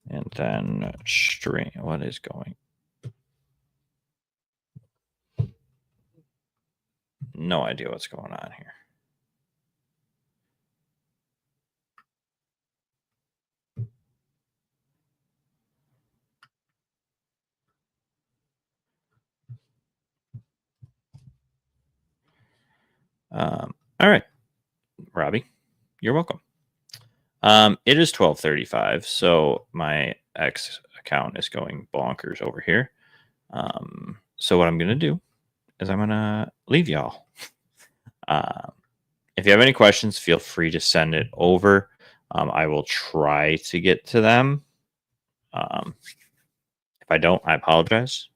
And then string. What is going? No idea what's going on here. All right, Robbie, you're welcome. It is 12:35, so my X account is going bonkers over here. So what I'm gonna do is I'm gonna leave y'all. If you have any questions, feel free to send it over. I will try to get to them. If I don't, I apologize,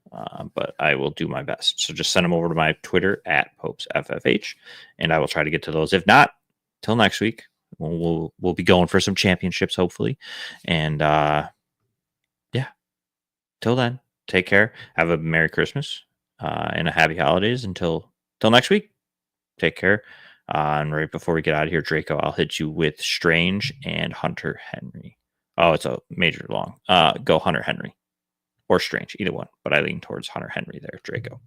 but I will do my best. So just send them over to my Twitter at PopesFFH, and I will try to get to those. If not, till next week, we'll be going for some championships, hopefully. And yeah, till then, take care. Have a Merry Christmas and a Happy Holidays until next week. Take care. And right before we get out of here, Draco, I'll hit you with Strange and Hunter Henry. Oh, it's a major long. Go Hunter Henry or Strange, either one. But I lean towards Hunter Henry there, Draco.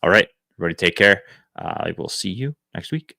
All right, everybody take care. I will see you next week.